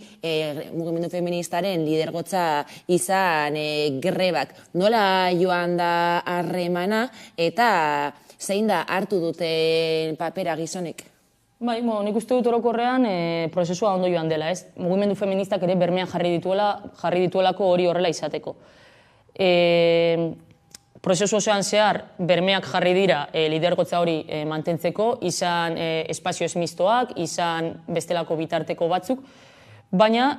mugimendu feministaren lidergotza izan grebak. Nola joan da harremana eta zein da hartu duten papera gizonek? Bai, nik uste dut orokorrean prozesua ondo joan dela, ez? Mugimendu feministak ere bermean jarri dituelako hori horrela izateko. Prozesu osoan zehar bermeak jarri dira lidergotza hori mantentzeko, izan espazio esmistoak, izan bestelako bitarteko batzuk, baina,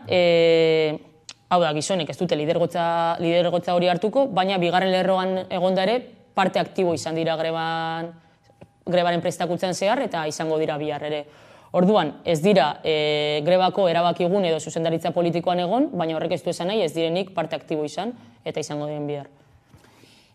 hau da, gizonek ez dute lidergotza hori hartuko, baina bigarren lerroan egonda ere parte aktibo izan dira grebaren prestakuntzan zehar eta izango dira bihar ere. Orduan, ez dira grebako erabakigun edo zuzendaritza politikoan egon, baina horrek ez du esan nahi ez direnik parte aktibo izan eta izango diren bihar.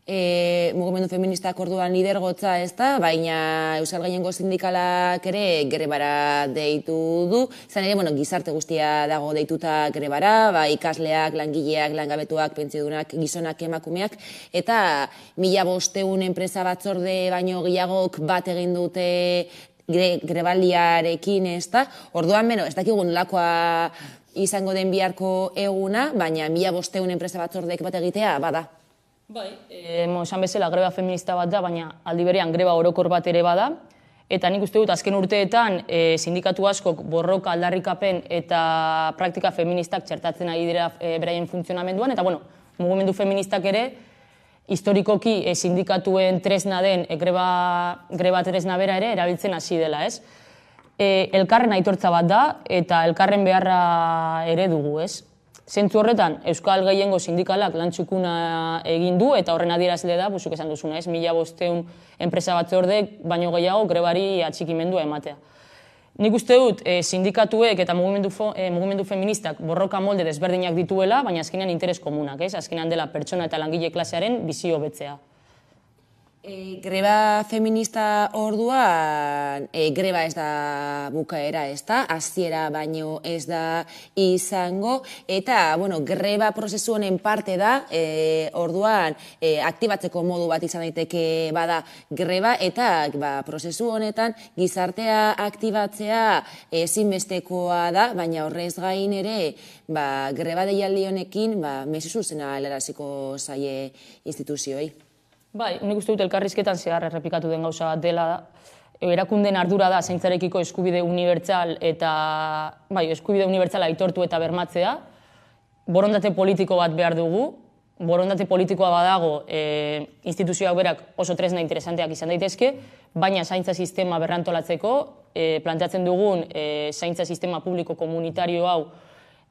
Mugimendu feministak orduan lidergotza ez da, baina Euskal Gehiengo Sindikalak ere grebara deitu du. Izan ere, gizarte guztia dago deituta grebara, ikasleak, langileak, langabetuak, pentsiodunak, gizonak, emakumeak, eta 1500 enpresa batzorde baino gehiagok bat egin dute grebaldiarekin, ez da. Orduan, ez dakigun nolakoa izango den biharko eguna, baina 1500 enpresa batzordek bat egitea, bada. Bai, esan bezala greba feminista bat da, baina aldi berean greba orokor bat ere bada, eta nik uste dut azken urteetan sindikatu askok borroka, aldarrikapen eta praktika feministak txertatzen ari dira beraien funtzionamenduan, eta mugimendu feministak ere historikoki sindikatuen tresna den greba tresna bera ere erabiltzen hasi dela, ez? Elkarren aitortza bat da, eta elkarren beharra ere dugu, ez? Zentzu horretan, Euskal Gehiengo Sindikalak lan txukuna egin du, eta horren adierazle da, zuk esan duzuna, ez? 1500 enpresa batzordek baino gehiago grebari atxikimendua ematea. Nik uste dut, sindikatuek eta mugimendu feministak borroka molde desberdinak dituela, baina azkenean interes komunak, ez? Azkenean dela pertsona eta langile klasearen bizio betzea. Greba feminista orduan, greba ez da bukaera, ez da, hasiera baino ez da izango, eta, greba prozesu honen parte da, orduan, aktibatzeko modu bat izan daiteke bada greba, eta prozesu honetan gizartea aktibatzea ezinbestekoa da, baina horrez gain ere, greba deialdi honekin, mezu zuzena helaraziko zaie instituzioei. Bai, nik uste dut elkarrizketan zehar errepikatu den gauza bat dela, erakundeen ardura da zaintzarekiko eskubide unibertsal eta, eskubide unibertsala aitortu eta bermatzea, borondate politiko bat behar dugu, borondate politikoa badago instituzioak berak oso tresna interesanteak izan daitezke, baina zaintza sistema berrantolatzeko, planteatzen dugun zaintza sistema publiko komunitario hau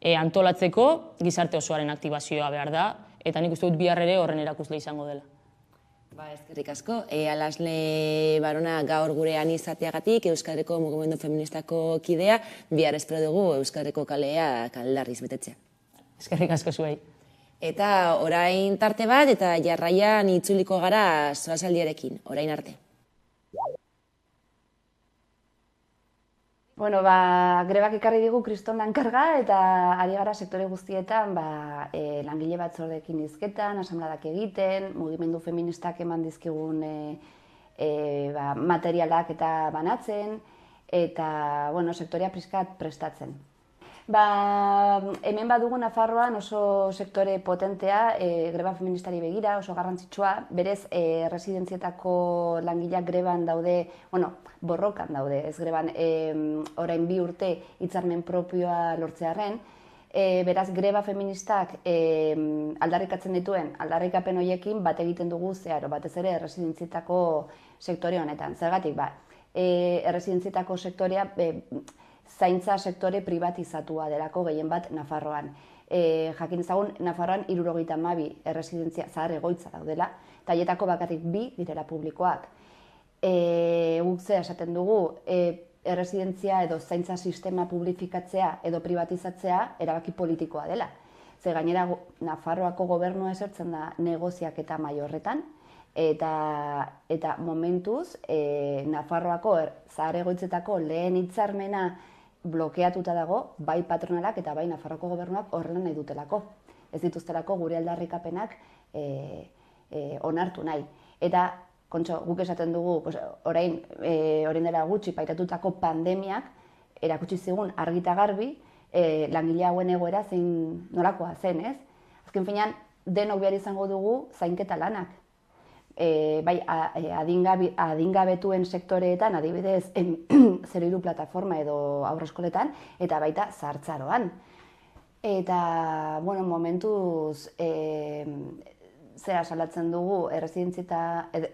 antolatzeko gizarte osoaren aktibazioa behar da, eta nik uste dut bihar ere horren erakusle izango dela. Eskerrik asko. Alasne Barona gaur gurean izateagatik, Euskal Herriko Mugimendu Feministako kidea, bihar espero dugu Euskal Herriko kalea aldarriz betetzea. Eskerrik asko zuei. Eta orain tarte bat, eta jarraian itzuliko gara solasaldiarekin, orain arte. Grebak ekarri digu kriston lankarga eta ari gara sektore guztietan langile batzordeekin hizketan, asanbladak egiten, mugimendu feministak eman dizkigun materialak eta banatzen, eta sektorea pixkat prestatzen. Hemen badugu Nafarroan oso sektore potentea, greba feministari begira, oso garrantzitsua, berez erresidentzietako langileak greban daude, borrokan daude, ez greban orain 2 urte hitzarmen propioa lortzearren, beraz greba feministak aldarrikatzen dituen aldarrikapen horiekin bat egiten dugu zeharo, batez ere erresidentzietako sektore honetan. Zergatik, erresidentzietako sektorea zaintza sektore privatizatua delako gehien bat Nafarroan. Jakin ezagun, Nafarroan 72 erresidentzia zahar egoitza daudela, eta haietako bakarrik 2 direla publikoak. Guk zea esaten dugu, erresidentzia edo zaintza sistema publifikatzea edo privatizatzea erabaki politikoa dela. Ze gainera Nafarroako gobernua esertzen da negoziak eta mai horretan, eta momentuz Nafarroako zahar egoitzetako lehen hitzarmena blokeatuta dago, bai patronalak eta bai Nafarroako gobernuak horrela nahi dutelako. Ez dituztelako gure aldarrikapenak onartu nahi. Eta, kontxo, guk esaten dugu, orain dela gutxi paitatutako pandemiak erakutsi zigun argita garbi langile hauen egoera zein nolakoa zen, ez? Azken finean, denok behar izango dugu zainketa lanak. Bai, adingabetuen sektoreetan, adibidez, 03 plataforma edo aurreskoletan, eta baita zahartzaroan. Eta, momentuz, zera salatzen dugu,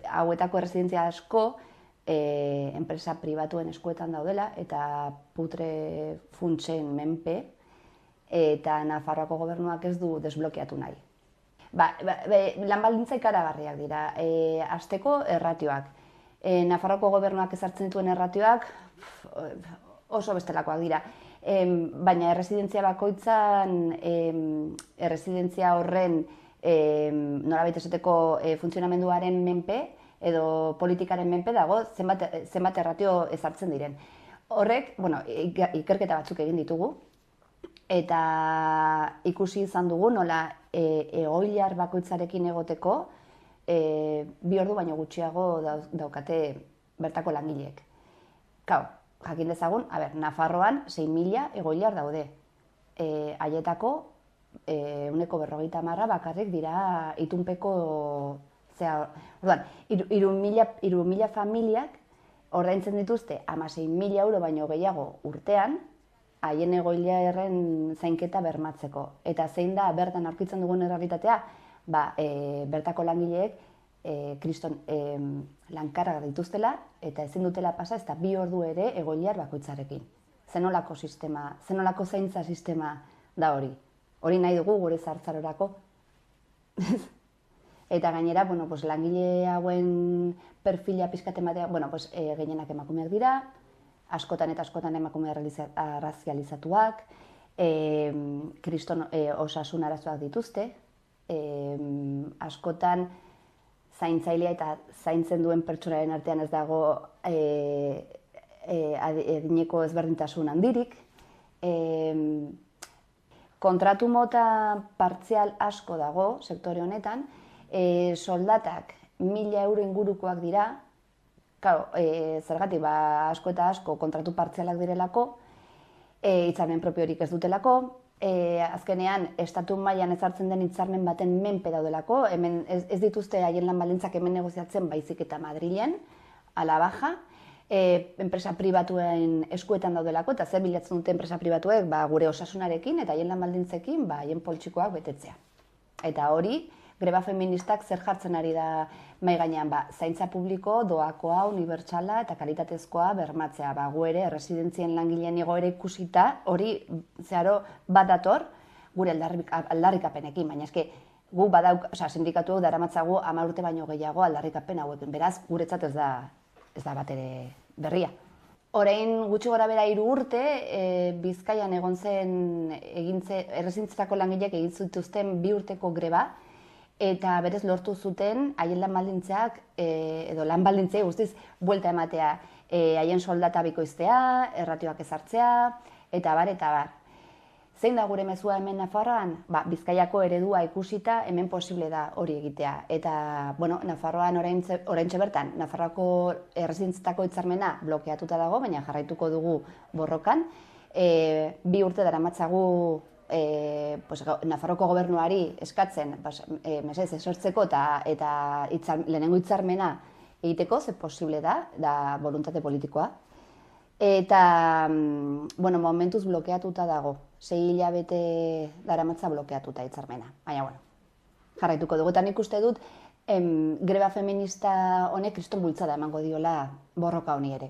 hauetako erresidentzia asko, enpresa pribatuen eskuetan daudela, eta putre funtsen menpe, eta Nafarroako gobernuak ez du desblokeatu nahi. Lan baldintza ikaragarriak dira. Hasteko erratioak. Nafarroako gobernuak ezartzen dituen erratioak oso bestelakoak dira. Baina erresidentzia bakoitzan, erresidentzia horren nolabait esateko funtzionamenduaren menpe edo politikaren menpe dago zenbat erratio ezartzen diren. Horrek, ikerketa batzuk egin ditugu, eta ikusi izan dugu nola egoiliar bakoitzarekin egoteko 2 ordu baino gutxiago daukate bertako langileek. Jakin dezagun, Nafarroan 6.000 egoiliar daude. Haietako 40% bakarrik dira itunpeko... Orduan, 3.000 familiak ordaintzen dituzte 16.000 euro baino gehiago urtean, haien egoiliarren zainketa bermatzeko. Eta zein da bertan aurkitzen dugun errealitatea, bertako langileek kriston lankarga dituztela eta ezin dutela pasa ez da 2 ordu ere egoiliar bakoitzarekin. Zenolako sistema, zenolako zaintza sistema da hori. Hori nahi dugu gure zahartzarorako. Eta gainera, langile hauen perfila pizkaten batean, gehienak emakumeak dira, askotan eta askotan emakume arrazializatuak, kriston osasun arazoak dituzte, askotan zaintzailea eta zaintzen duen pertsonaren artean ez dago adineko ezberdintasun handirik. Kontratu mota partzial asko dago sektore honetan, soldatak 1.000 euro ingurukoak dira, zergatik asko eta asko kontratu partzialak direlako, hitzarmen propiorik ez dutelako, azkenean estatu mailan ezartzen den hitzarmen baten menpe daudelako, hemen ez dituzte haien lan baldintzak hemen negoziatzen baizik eta Madrilen, a la baja, enpresa pribatuen eskuetan daudelako, eta zer bilatzen dute enpresa pribatuek gure osasunarekin eta haien lan baldintzekin haien poltsikoak betetzea. Eta hori, greba feministak zer jartzen ari da mai gainean, zaintza publiko, doakoa, unibertsala eta kalitatezkoa bermatzea. Gu ere, erresidentzien langileen igoera ikusita, hori zeharo bat dator gure aldarrikapenekin, baina eske gu sindikatu daramatzagu 10 urte baino gehiago aldarrikapen hauekin, beraz guretzat ez da bat ere berria. Orain gutxi gora bera 3 urte, Bizkaian egon zen errezintzetako langileek egin zituzten 2 urteko greba, eta berez lortu zuten haien lan baldintzak, edo lan baldintzei guztiz buelta ematea, haien soldata bikoiztea, erratioak ezartzea, eta bar. Zein da gure mezua hemen Nafarroan? Bizkaiako eredua ikusita hemen posible da hori egitea. Eta, Nafarroan oraintxe bertan, Nafarroako errezintzetako hitzarmena blokeatuta dago, baina jarraituko dugu borrokan. 2 urte daramatzagu Nafarroko gobernuari eskatzen mesedez esortzeko eta lehenengo hitzarmena egiteko, ze posible da voluntate politikoa. Eta, momentuz blokeatuta dago. 6 hilabete daramatza blokeatuta hitzarmena. Baina, jarraituko dugu. Eta nik uste dut, greba feminista honek kriston bultzada emango diola borroka honi ere.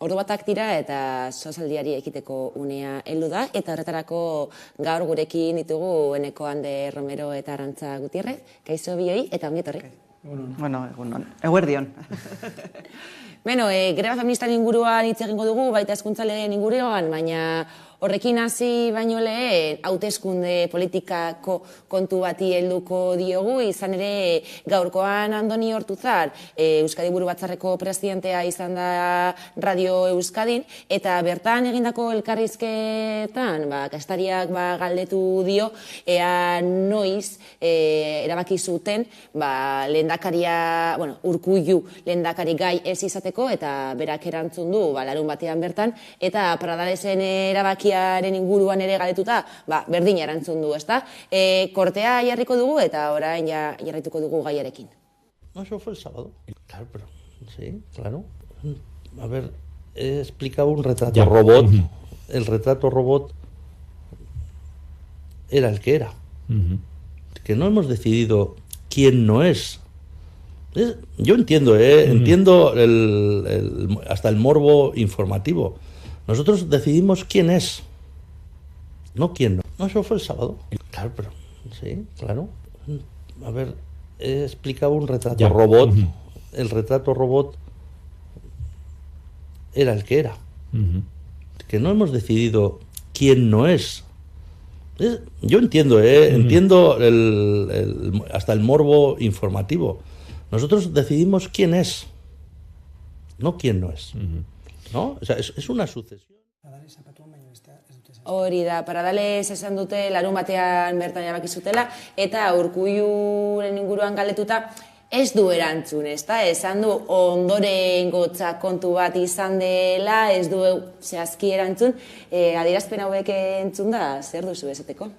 Ordu batak dira eta sozialdiari ekiteko unea heldu da, eta horretarako gaur gurekin ditugu Eneko Ande Romero eta Arantza Gutierrez. Kaixo bioi eta ongi etorri. Egunon. Eguerdion. Greba feministan inguruan hitz egingo dugu, baita hezkuntza legeen inguruan, baina horrekin hasi baino lehen hauteskunde politikako kontu bati helduko diogu, izan ere gaurkoan Andoni Ortuzar, Euskadi Buru Batzarreko presidentea izan da Radio Euskadin, eta bertan egindako elkarrizketan, kastariak galdetu dio, ea noiz erabaki zuten lehendakaria, Urkullu lehendakari gai ez izateko, eta berak erantzun du larun batean bertan, eta Pradalesen erabakiaren inguruan ere galdetuta, berdin erantzun du, ezta? Kortea jarriko dugu eta orain jarraituko dugu gaiarekin. No, eso fue el sábado. Claro, pero sí, claro. A ver, he explicado un retrato robot. El retrato robot era el que era. Que no hemos decidido quién no es. Yo entiendo, entiendo hasta el morbo informativo. Nosotros decidimos quién es, no quién no. No, eso fue el sábado. Claro, pero sí, claro. A ver, he explicado un retrato robot. El retrato robot era el que era. Que no hemos decidido quién no es. Yo entiendo, entiendo hasta el morbo informativo. Nosotros decidimos quién es, no quién no es. ¿No? O sea, es una sucesión. Hori da, Paradales esan dute larun batean bertan erabaki zutela, eta Urkulluren inguruan galdetuta ez du erantzun, ezta? Esan du ondorengotza kontu bat izan dela, ez du zehazki erantzun. Adierazpen hauek entzun da, zer duzu esateko?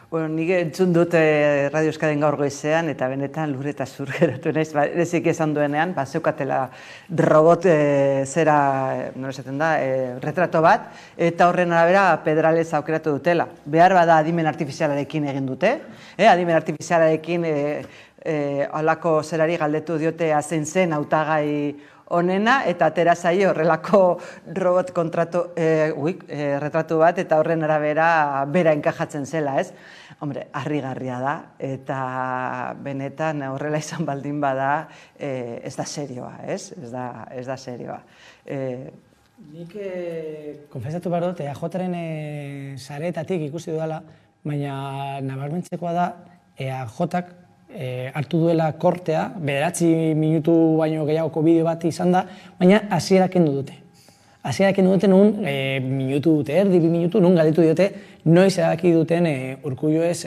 Nik entzun dut Radio Euskadin gaur goizean, eta benetan lur eta zur geratu naiz, ezik esan duenean, zeukatela robot retrato bat, eta horren arabera Pedralez aukeratu dutela. Behar bada adimen artifizialarekin egin dute, adimen artifizialarekin halako zerari galdetu diote zein zen hautagai onena, eta atera zaio horrelako robot retratu bat, eta horren arabera bera enkajatzen zela, ez? Hombre, harrigarria da, eta benetan horrela izan baldin bada ez da serioa, ez? Ez da serioa. Nik konfesatu behar dut, EAJ-ren sareetatik ikusi dudala, baina nabarmentzekoa da EAJ-ak hartu duela kortea, 9 minutu baino gehiagoko bideo bat izan da, baina hasiera kendu dute. Hasiera kendu dute nun minutu dute, 2 minutu, nun galdetu diote, noiz erabaki duten Urkullu ez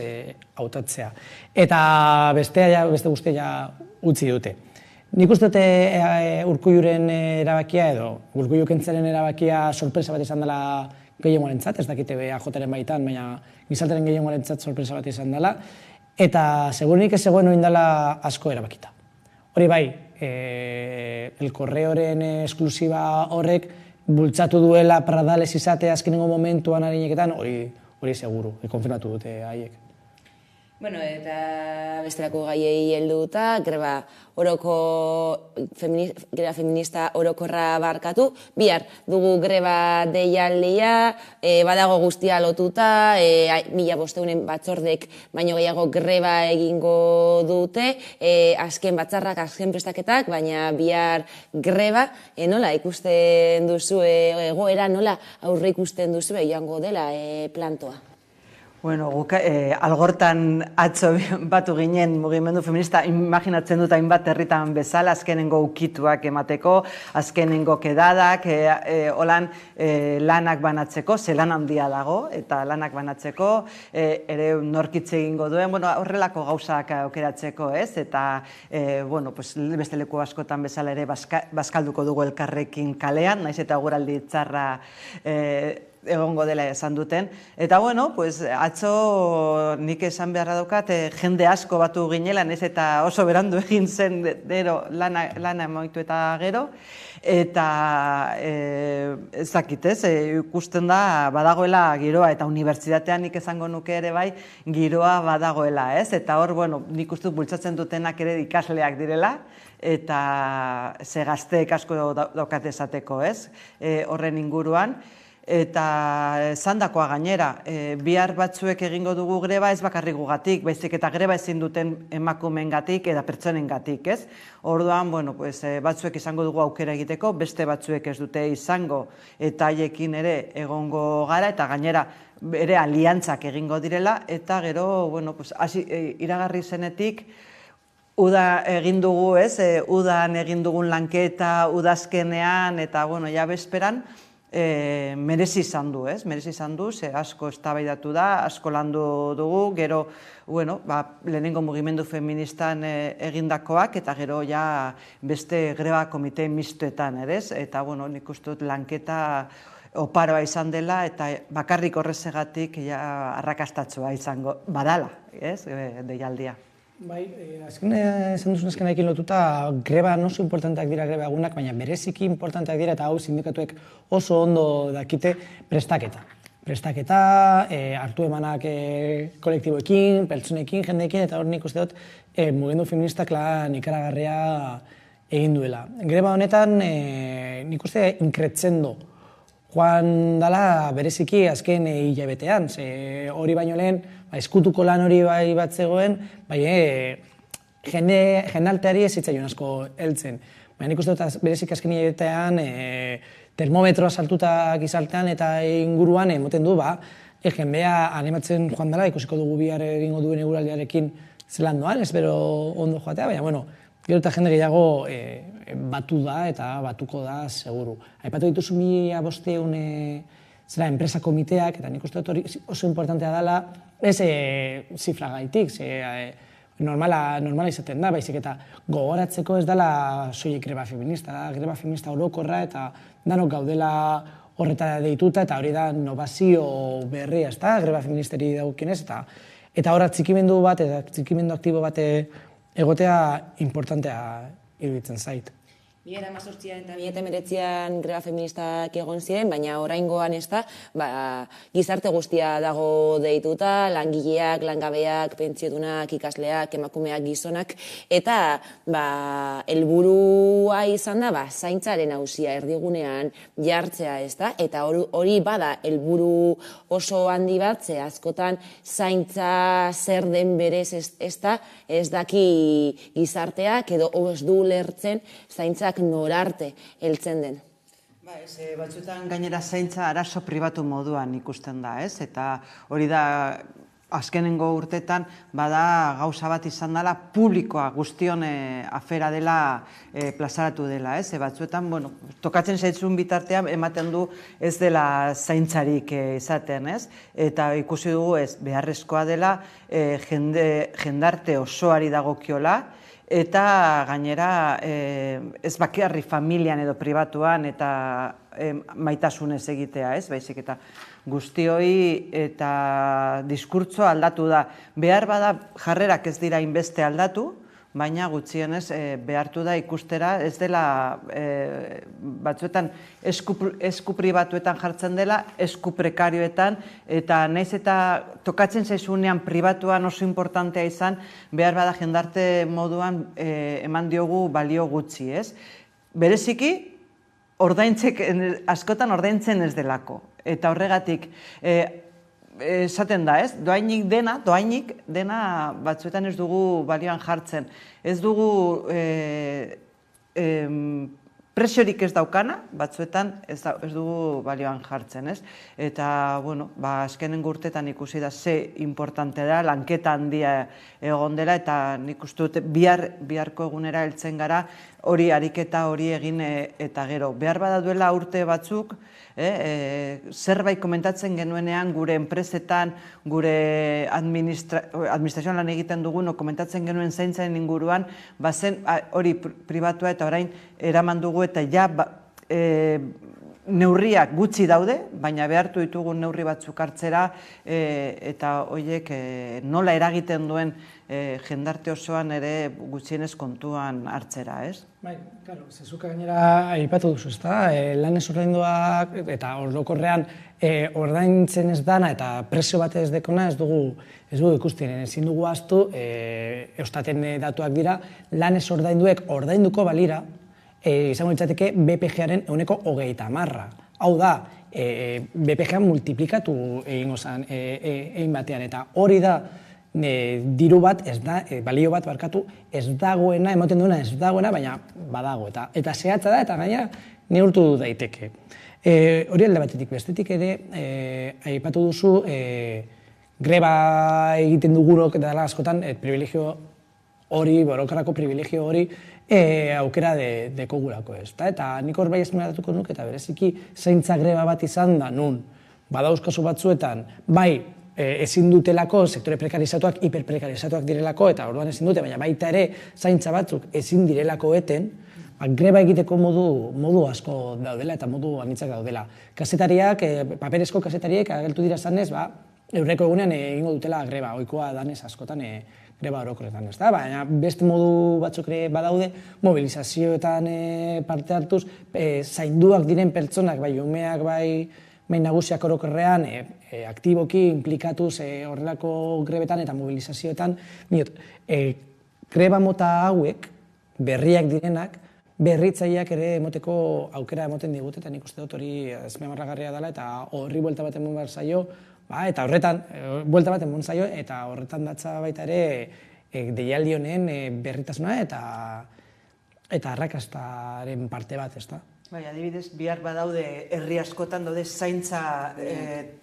hautatzea. Eta beste guztia utzi dute. Nik uste dute Urkulluren erabakia edo Urkullu kentzaren erabakia sorpresa bat izan dela gehiengoarentzat, ez dakite EAJ-ren baitan, baina gizartearen gehiengoarentzat sorpresa bat izan dela, eta segurunik ez zegoen oindala asko erabakita. Hori bai, El Correoren esklusiba horrek bultzatu duela Pradales izatea azkenengo momentuan harineketan, hori seguru, konfirmatu dute haiek. Bueno, eta bestelako gaiei helduta, greba feminista orokorra barkatu. Bihar dugu greba deialdia, badago guztia lotuta, 1500 batzordek baino gehiago greba egingo dute, azken batzarrak, azken prestaketak, baina bihar greba, nola ikusten duzu egoera, nola aurre ikusten duzu joango dela plantoa? Bueno, guk algortan atzo batu ginen mugimendu feminista, imaginatzen dut hainbat herritan bezala, azkenengo ukituak emateko, azkenengo kedadak, holan lanak banatzeko, ze lan handia dago, eta lanak banatzeko, ere norkitze egingo duen, horrelako gauzak aukeratzeko, ez? Eta, beste leku askotan bezala ere bazkalduko dugu elkarrekin kalean, naiz eta guraldi txarra egongo dela esan duten. Eta, atzo nik esan beharra daukat, jende asko batu ginela, ez eta oso berandu egin zen lana emoitu eta gero, eta ez dakit, ikusten da badagoela giroa, eta unibertsitatean nik esango nuke ere bai, giroa badagoela, ez? Eta hor, nik uste bultzatzen dutenak ere ikasleak direla, eta ze gazteek asko daukat esateko, ez? Horren inguruan. Eta zandakoa gainera, bihar batzuek egingo dugu greba ez bakarrik gugatik, baizik eta greba ezin duten emakumeengatik eta pertsonengatik, ez? Orduan, batzuek izango dugu aukera egiteko, beste batzuek ez dute izango, eta haiekin ere egongo gara, eta gainera ere aliantzak egingo direla, eta gero, iragarri zenetik, uda egin dugu, ez? Udan egin dugun lanketa, udazkenean, eta, ja bezperan, merezi izan du, ez? Merezi izan du, ze asko eztabaidatu da, asko landu dugu, gero, lehenengo mugimendu feministan egindakoak, eta gero ja beste greba komite mistoetan, ere? Eta, nik uste dut lanketa oparoa izan dela, eta bakarrik horrezegatik arrakastatsua izango badala, ez? Deialdia. Bai, azken esan duzun azkenekin lotuta, greba oso importanteak dira greba egunak, baina bereziki importanteak dira, eta hau sindikatuek oso ondo dakite prestaketa. Prestaketa, hartu emanak kolektiboekin, pertsonekin, jendeekin, eta hor nik uste dut mugimendu feministak lan ikaragarria egin duela. Greba honetan nik uste inkretzendo joan dela bereziki azken hilabetean, hori baino lehen, eskutuko lan hori bai bat zegoen, jenalteari ez zitzaion asko heltzen. Baina nik uste dut bereziki azken hilabetean termometroa saltuta gizartean eta inguruan emoten du, jendea animatzen joan dela, ikusiko dugu bihar egingo duen eguraldiarekin zelan doan, ez bero ondo joatea, baina, gero eta jende gehiago batu da eta batuko da seguru. Aipatu dituzu 1500 enpresa komiteak, eta nik uste dut hori oso importantea dela, ez zifragaitik, normala izaten da, baizik eta gogoratzeko ez dela soilik greba feminista, da greba feminista orokorra eta danok gaudela horretara deituta, eta hori da innovazio berria, ez da, greba feministeri dagokienez, eta hor atxikimendu bat, eta atxikimendu aktibo bat egotea importantea iruditzen zait. 2018 eta 2019 greba feministak egon ziren, baina oraingoan ez da, gizarte guztia dago deituta, langileak, langabeak, pentsiodunak, ikasleak, emakumeak, gizonak, eta helburua izan da, zaintzaren auzia erdigunean jartzea, ez da, eta hori bada helburu oso handi bat, ze askotan zaintza zer den berez ez da, ez daki gizarteak edo ez du lertzen zaintza norarte heltzen den. Batzuetan gainera zaintza arazo pribatu moduan ikusten da, ez? Eta hori da, azkenengo urtetan, bada gauza bat izan dela, publikoa guztion afera dela, plazaratu dela, ez? Batzuetan, tokatzen zaitzun bitartean, ematen du ez dela zaintzarik izaten, ez? Eta ikusi dugu, ez, beharrezkoa dela, jendarte osoari dagokiola, eta gainera ez bakarrik familian edo pribatuan eta maitasunez egitea, ez? Baizik eta guztioi eta diskurtsoa aldatu da. Behar bada jarrerak ez dira inbeste aldatu, baina gutxienez behartu da ikustera, ez dela batzuetan esku pribatuetan jartzen dela, esku prekarioetan, eta naiz eta tokatzen zaizunean pribatuan oso importantea izan, behar bada jendarte moduan eman diogu balio gutxi, ez? Bereziki, askotan ordaintzen ez delako, eta horregatik, esaten da, ez? Doainik dena batzuetan ez dugu balioan jartzen. Ez dugu presiorik ez daukana, batzuetan ez dugu balioan jartzen, ez? Eta, bueno, azkenen urtetan ikusi da ze importante da, lanketa handia egon dela, eta nik uste dut biharko egunera heltzen gara hori ariketa hori egin eta gero. Behar bada duela urte batzuk, zerbait komentatzen genuenean gure enpresetan, gure administrazioan lan egiten dugun, komentatzen genuen zaintzaren inguruan, bazen hori pribatua eta orain eraman dugu eta ja neurriak gutxi daude, baina behartu ditugu neurri batzuk hartzera eta horiek nola eragiten duen jendarte osoan ere gutxienez kontuan hartzera, ez? Bai, claro, zezuka gainera aipatu duzu, ezta? Lanez ordainduak eta orokorrean ordaintzen ez dana eta prezio bat ez dekona ez dugu ikusten, ezin dugu ahaztu, Eustaten datuak dira, lanez ordainduek ordainduko balira, izango litzateke BPG-aren 130%. Hau da, BPG-a multiplikatu egingo zen egin batean, eta hori da diru bat, balio bat barkatu, ez dagoena, ematen duena ez dagoena, baina badago, eta zehatza da, eta gaina neurtu daiteke. Hori alde batetik, bestetik ere, aipatu duzu, greba egiten dugunok dela askotan, privilegio hori, borokarako privilegio hori, aukera dekogulako ez. Eta nik hor bai esmeratuko nuke, eta bereziki zaintza greba bat izan da, nun, badauzkazu batzuetan, bai, ezin dutelako, sektore prekarizatuak, hiperprekarizatuak direlako, eta orduan ezin dute, baina baita ere zaintza batzuk ezin direlako eten, greba egiteko modu asko daudela eta modu anitzak daudela. Kazetariak, paperezko kazetariek agertu dira zanez, eurreko egunean egingo dutela greba, ohikoa danez askotan greba orokorretan, ez da? Baina beste modu batzuk ere badaude, mobilizazioetan parte hartuz, zainduak diren pertsonak, bai umeak, bai nagusiak orokorrean, aktiboki, implikatuz horrelako grebetan eta mobilizazioetan, greba mota hauek, berriak direnak, berritzaileak ere emoteko aukera emoten digute, eta nik uste dut hori azpimarragarria dela, eta horri buelta bat emon behar zaio, eta horretan, buelta bat emon zaio, eta horretan datza baita ere deialdi honen berritasuna eta arrakastaren parte bat, ez da? Bai, adibidez, bihar badaude herri askotan daude zaintza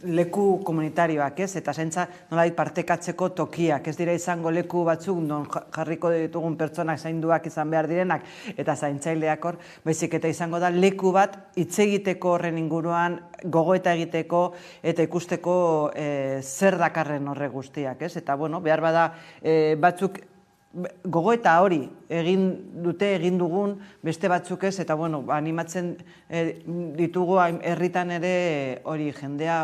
leku komunitarioak, ez? Eta zaintza nolabait partekatzeko tokiak, ez dira izango leku batzuk non jarriko ditugun pertsonak zainduak izan behar direnak eta zaintzaileak hor, baizik eta izango da leku bat hitz egiteko horren inguruan, gogoeta egiteko eta ikusteko zer dakarren horre guztiak, ez? Eta, bueno, behar bada batzuk gogoeta hori egin dugun beste batzuk ez, eta bueno, animatzen ditugu herritan ere hori jendea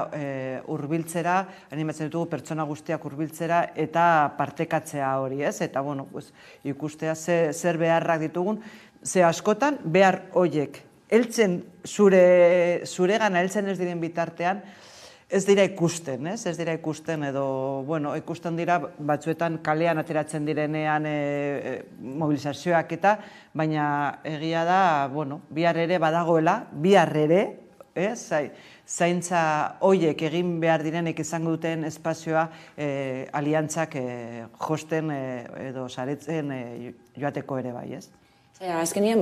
hurbiltzera, animatzen ditugu pertsona guztiak hurbiltzera eta partekatzea hori, ez? Eta bueno, ikustea zer beharrak ditugun, ze askotan behar horiek heltzen zuregana heltzen ez diren bitartean, ez dira ikusten, ez? Ez dira ikusten edo, bueno, ikusten dira batzuetan kalean ateratzen direnean mobilizazioak eta, baina egia da, bueno, bihar ere badagoela, bihar ere, zaintza hoiek egin behar direnek izango duten espazioa aliantzak josten edo saretzen joateko ere bai, ez? Azkenean,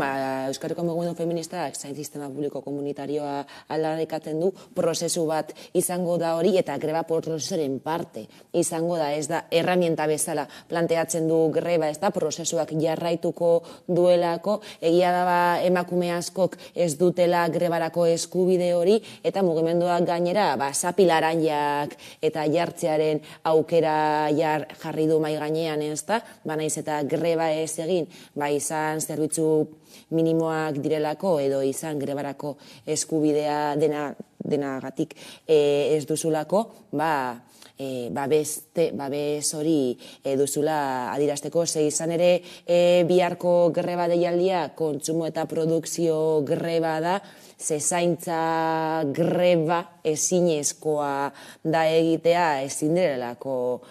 Euskadiko Mugimendu Feministak zain sistema publiko komunitarioa aldarrikatzen du, prozesu bat izango da hori eta greba prozesuaren parte izango da, ez da erramienta bezala planteatzen du greba, ez da prozesuak jarraituko duelako, egia da emakume askok ez dutela grebarako eskubide hori eta mugimenduak gainera zapilaranjak eta jartzearen aukera jarri du mai gainean, ez da, naiz eta greba ez egin, izan zerbitzu minimoak direlako edo izan grebarako eskubidea dena denagatik ez duzulako, babes hori duzula adierazteko. Ze izan ere biharko greba deialdia kontsumo eta produkzio greba da, ze zaintza greba ezinezkoa da egitea, ezin direlako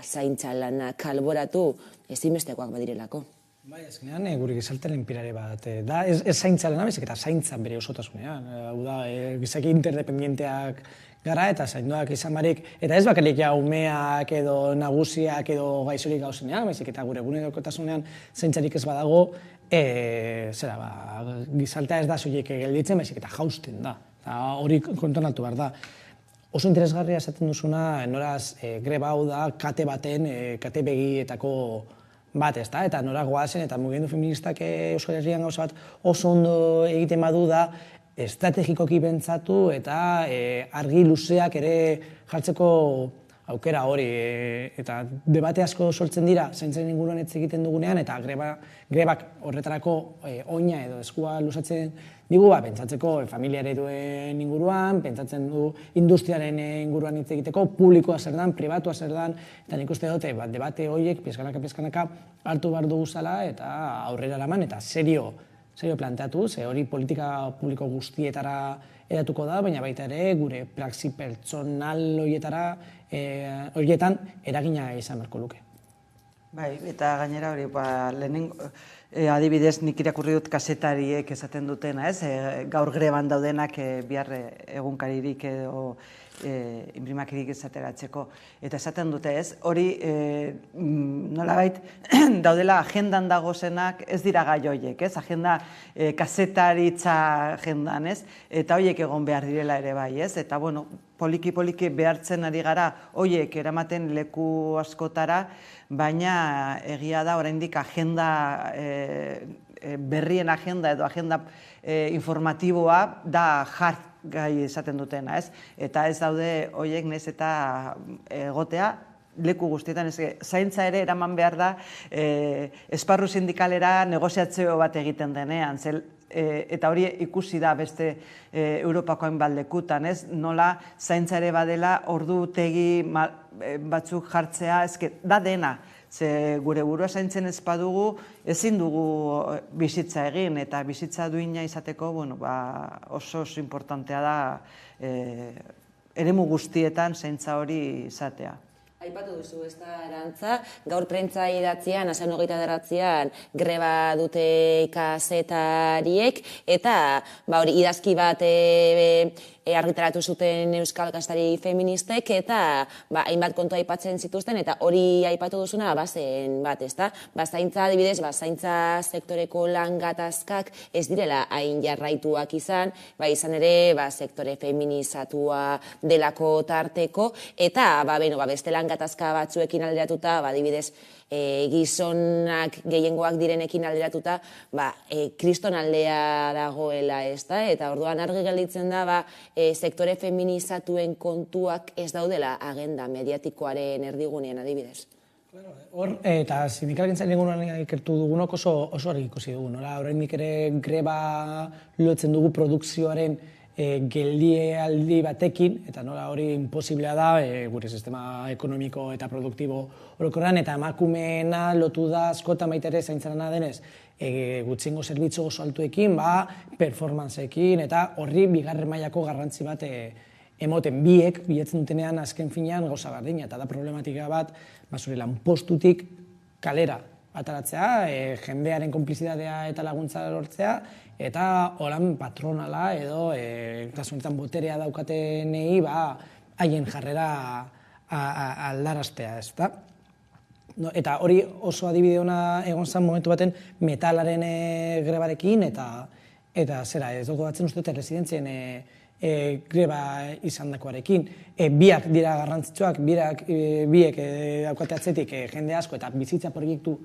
zaintza lanak alboratu, ezinbestekoak badirelako. Bai, azkenean gure gizartearen pilare bat da, ez zaintza lana, baizik eta zaintza bere osotasunean. Hau da, gizaki interdependienteak gara eta zainduak izan barik, eta ez bakarrik umeak edo nagusiak edo gaixorik gauzenean, baizik eta gure egunerokotasunean zaintzarik ez badago, gizartea ez da soilik gelditzen, baizik eta jausten da. Hori kontuan hartu behar da. Oso interesgarria esaten duzuna, noraz greba hau da kate baten, kate begietako bat, ez da? Eta nora goazen eta mugimendu feministak Euskal Herrian gauza bat oso ondo egiten badu da estrategikoki pentsatu eta argi luzeak ere jartzeko aukera hori. Eta debate asko sortzen dira zaintzaren inguruan hitz egiten dugunean eta grebak horretarako oina edo eskua luzatzen digu, pentsatzeko familia ereduen inguruan, pentsatzen du industriaren inguruan hitz egiteko, publikoa zer dan, pribatua zer dan, eta nik uste dute debate horiek pizkanaka hartu behar dugu zala eta aurrera eraman eta serio planteatu, ze hori politika publiko guztietara edatuko da, baina baita ere gure praxi pertsonal horietan eragina izan beharko luke. Bai, eta gainera hori, lehenengo, adibidez nik irakurri dut kazetariek esaten dutena, ez? Gaur greban daudenak bihar egunkaririk edo inprimakirik izateratzeko. Eta esaten dute, ez? Hori, nolabait, daudela agendan dagozenak ez dira gai horiek, ez? Agenda kazetaritza agendan, ez? Eta horiek egon behar direla ere bai, ez? Eta, bueno, poliki-poliki behartzen ari gara horiek eramaten leku askotara, baina egia da oraindik agenda berrien agenda edo agenda informatiboa da hard gai esaten dutena, ez? Eta ez daude horiek naiz eta egotea leku guztietan, zaintza ere eraman behar da esparru sindikalera negoziatzeo bat egiten denean, eta hori ikusi da beste Europako hainbat lekutan, ez? Nola zaintza ere badela ordutegi batzuk jartzea, da dena. Ze gure burua zaintzen ez badugu, ezin dugu bizitza egin, eta bizitza duina izateko oso importantea da eremu guztietan zaintza hori izatea. Aipatu duzu, ez da, Arantza, gaur prentza idatzian, azain 29an, greba dute kazetariek, eta hori idazki bat argitaratu zuten euskal kazetari feministek, eta hainbat kontu aipatzen zituzten, eta hori aipatu duzuna bazen bat, ez da? Zaintza, adibidez, zaintza sektoreko lan gatazkak ez direla hain jarraituak izan, izan ere sektore feminizatua delako tarteko, eta beste lan gatazka batzuekin alderatuta, adibidez, gizonak gehiengoak direnekin alderatuta, kriston aldea dagoela, ez da? Eta orduan argi gelditzen da, sektore feminizatuen kontuak ez daudela agenda mediatikoaren erdigunean, adibidez. Hor, eta sindikalgintzaren inguruan ikertu dugunok oso argi ikusi dugu, nola? Oraindik ere greba lotzen dugu produkzioaren geldialdi batekin, eta nola hori imposiblea da gure sistema ekonomiko eta produktibo orokorrean, eta emakumeena lotu da askotan baita ere zaintzarana denez, gutxiengo zerbitzu oso altuekin, performanceekin, eta horri bigarren mailako garrantzi bat emoten biek, bilatzen dutenean azken finean gauza berdina, eta da problematika bat, zure lanpostutik kalera ataratzea, jendearen konplizitatea eta laguntza lortzea, eta horan patronala edo kasu honetan boterea daukatenei haien jarrera aldaraztea, ez da? Eta hori oso adibide ona egon zen momentu baten metalaren grebarekin, eta zera, ez dugu batzen uste dute residentzien greba izan dakoarekin. Biak dira garrantzitsuak, biek daukate atzetik jende asko eta bizitza proiektu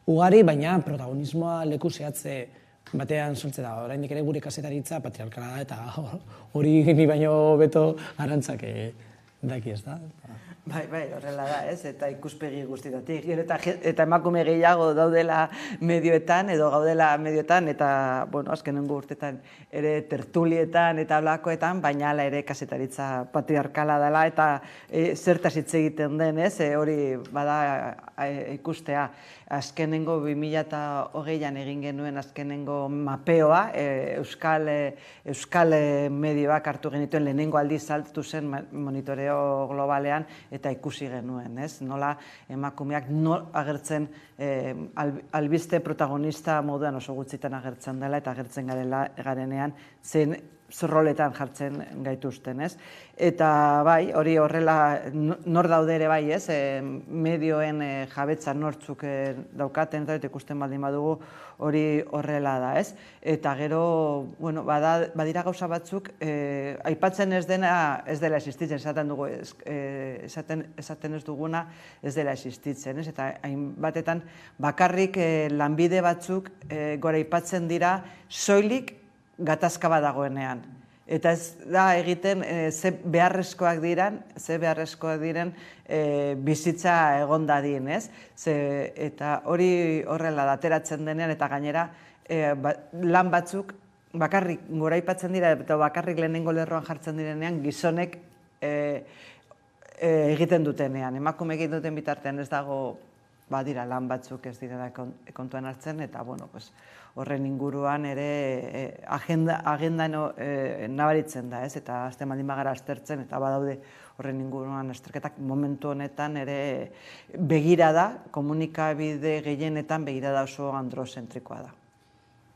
ugari, baina protagonismoa leku zehatze batean sortze da. Oraindik ere gure kazetaritza patriarkala da, eta hori ni baino beto Arantzak daki ez da. Bai, horrela da, ez? Eta ikuspegi guztietatik. Eta emakume gehiago daudela medioetan, edo gaudela medioetan, eta, bueno, azkenengo urtetan ere tertulietan eta olakoetan, baina hala ere kasetaritza patriarkala dela, eta zertaz hitz egiten den, ez? Hori bada ikustea. Azkenengo 2020an egin genuen azkenengo mapeoa, Euskal medioak hartu genituen lehenengo aldiz saltu zen monitoreo globalean, eta ikusi genuen, ez? Nola emakumeak agertzen, albiste protagonista moduan oso gutxitan agertzen dela, eta agertzen garenean zen roletan jartzen gaituzten, ez? Eta bai, hori horrela nor daude ere bai, ez? Medioen jabetza nortzuk daukaten, eta ikusten baldin badugu hori horrela da, ez? Eta gero, bueno, badira gauza batzuk, aipatzen ez dena ez dela existitzen, esaten ez duguna ez dela existitzen, ez? Eta hainbatetan bakarrik lanbide batzuk gora aipatzen dira soilik gatazka bat dagoenean. Eta ez da egiten ze beharrezkoak diren bizitza egon dadin, ez? Eta hori horrela ateratzen denean, eta gainera lan batzuk bakarrik gora aipatzen dira, eta bakarrik lehenengo lerroan jartzen direnean gizonek egiten dutenean. Emakume egiten duten bitartean ez dago badira lan batzuk ez direla kontuan hartzen, eta bueno, horren inguruan ere agenda nabaritzen da, ez? Eta azten baldin bagara aztertzen, eta badaude horren inguruan azterketak momentu honetan ere begirada, komunikabide gehienetan begirada oso androzentrikoa da.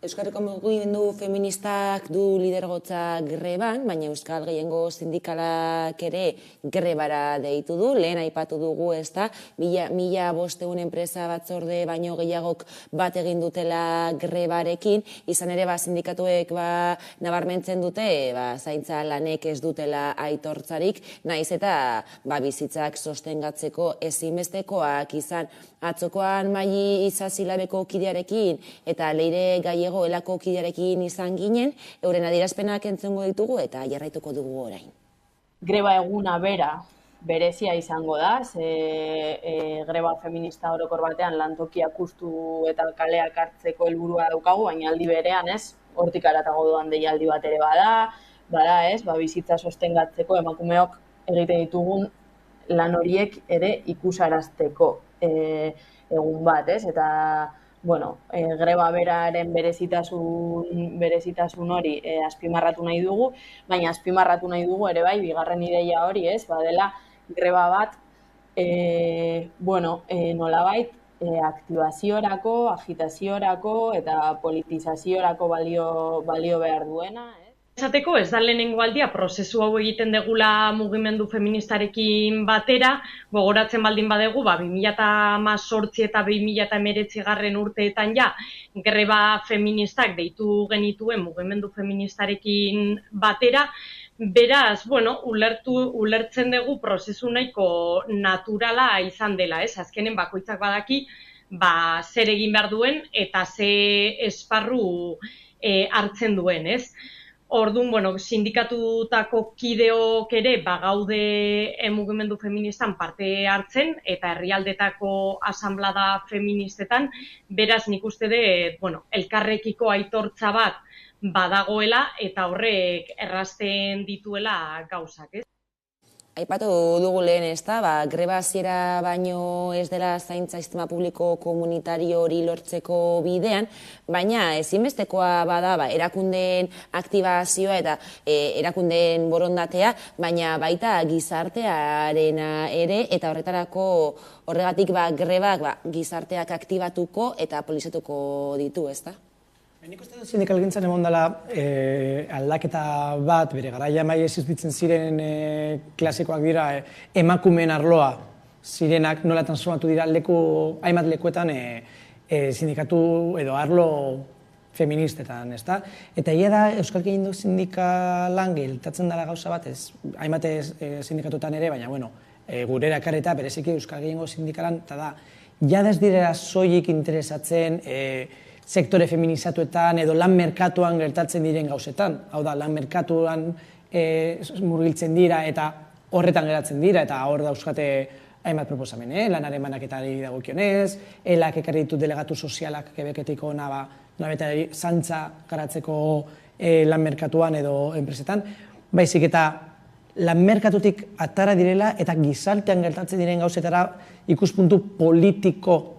Euskal Herriko mugimendu feministak du lidergotza greban, baina Euskal Gehiengo sindikalak ere grebara deitu du, lehen aipatu dugu, ez da, 1500 enpresa batzorde baino gehiagok bat egin dutela grebarekin, izan ere sindikatuek nabarmentzen dute zaintza lanek ez dutela aitortzarik, naiz eta bizitzak sostengatzeko ezinbestekoak izan. Atzokoan Maili Izazilabeko kidearekin eta Leire Gallego elako kidearekin izan ginen, euren adierazpenak entzungo ditugu eta jarraituko dugu orain. Greba eguna berezia izango da, greba feminista orokor batean lantokiak hustu eta kaleak hartzeko helburua daukagu, baina aldi berean, hortik haratago doan deialdi bat ere bada, bizitza sostengatzeko emakumeok egiten ditugun lan horiek ere ikusarazteko egun bat, eta greba beraren berezitasun hori azpimarratu nahi dugu, baina azpimarratu nahi dugu ere bai, bigarren ideia hori, badela greba bat, nolabait, aktibaziorako, agitaziorako eta politizaziorako balio behar duena. Esateko, ez da lehenengo aldia prozesu hau egiten degula mugimendu feministarekin batera, gogoratzen baldin badegu, 2018 eta 2019 urteetan greba feministak deitu genituen mugimendu feministarekin batera, beraz, ulertzen dugu prozesu nahiko naturala izan dela, azkenen bakoitzak badaki, zer egin behar duen eta ze esparru hartzen duen, Orduan, sindikatutako kideok ere gaude mugimendu feministan parte hartzen eta herrialdetako asanblada feministetan, beraz nik uste dut, elkarrekiko aitortza bat badagoela eta horrek errazten dituela gauzak, Aipatu dugu lehen, greba hasiera baino ez dela zaintza sistema publiko komunitario hori lortzeko bidean, baina ezinbestekoa bada erakundeen aktibazioa eta erakundeen borondatea, baina baita gizartearena ere, eta horregatik grebak gizarteak aktibatuko eta polizatuko ditu, ezta? Nik uste dut sindikalgintzan egon dela aldaketa bat, bere garaia mai existitzen ziren klasikoak dira emakumeen arloa zirenak nola transformatu dira hainbat lekuetan sindikatu edo arlo feministetan, ezta? Eta ia da Euskal Gehiengo sindikalan geltatzen dela gauza bat, hainbat sindikatutan ere, baina gure erakareta bereziki Euskal Gehiengo sindikalan, eta da, jada ez direla soilik interesatzen sektore feminizatuetan edo lan merkatuan gertatzen diren gauzetan. Hau da, lan merkatuan murgiltzen dira eta horretan geratzen dira, eta hor dauzkate hainbat proposamen, lanaren banaketari dagokionez, elak ekarri ditu delegatu sozialak Quebecetiko nolabait zantza garatzeko lan merkatuan edo enpresetan, baizik eta lan merkatutik atara direla eta gizartean gertatzen diren gauzetara ikuspuntu politiko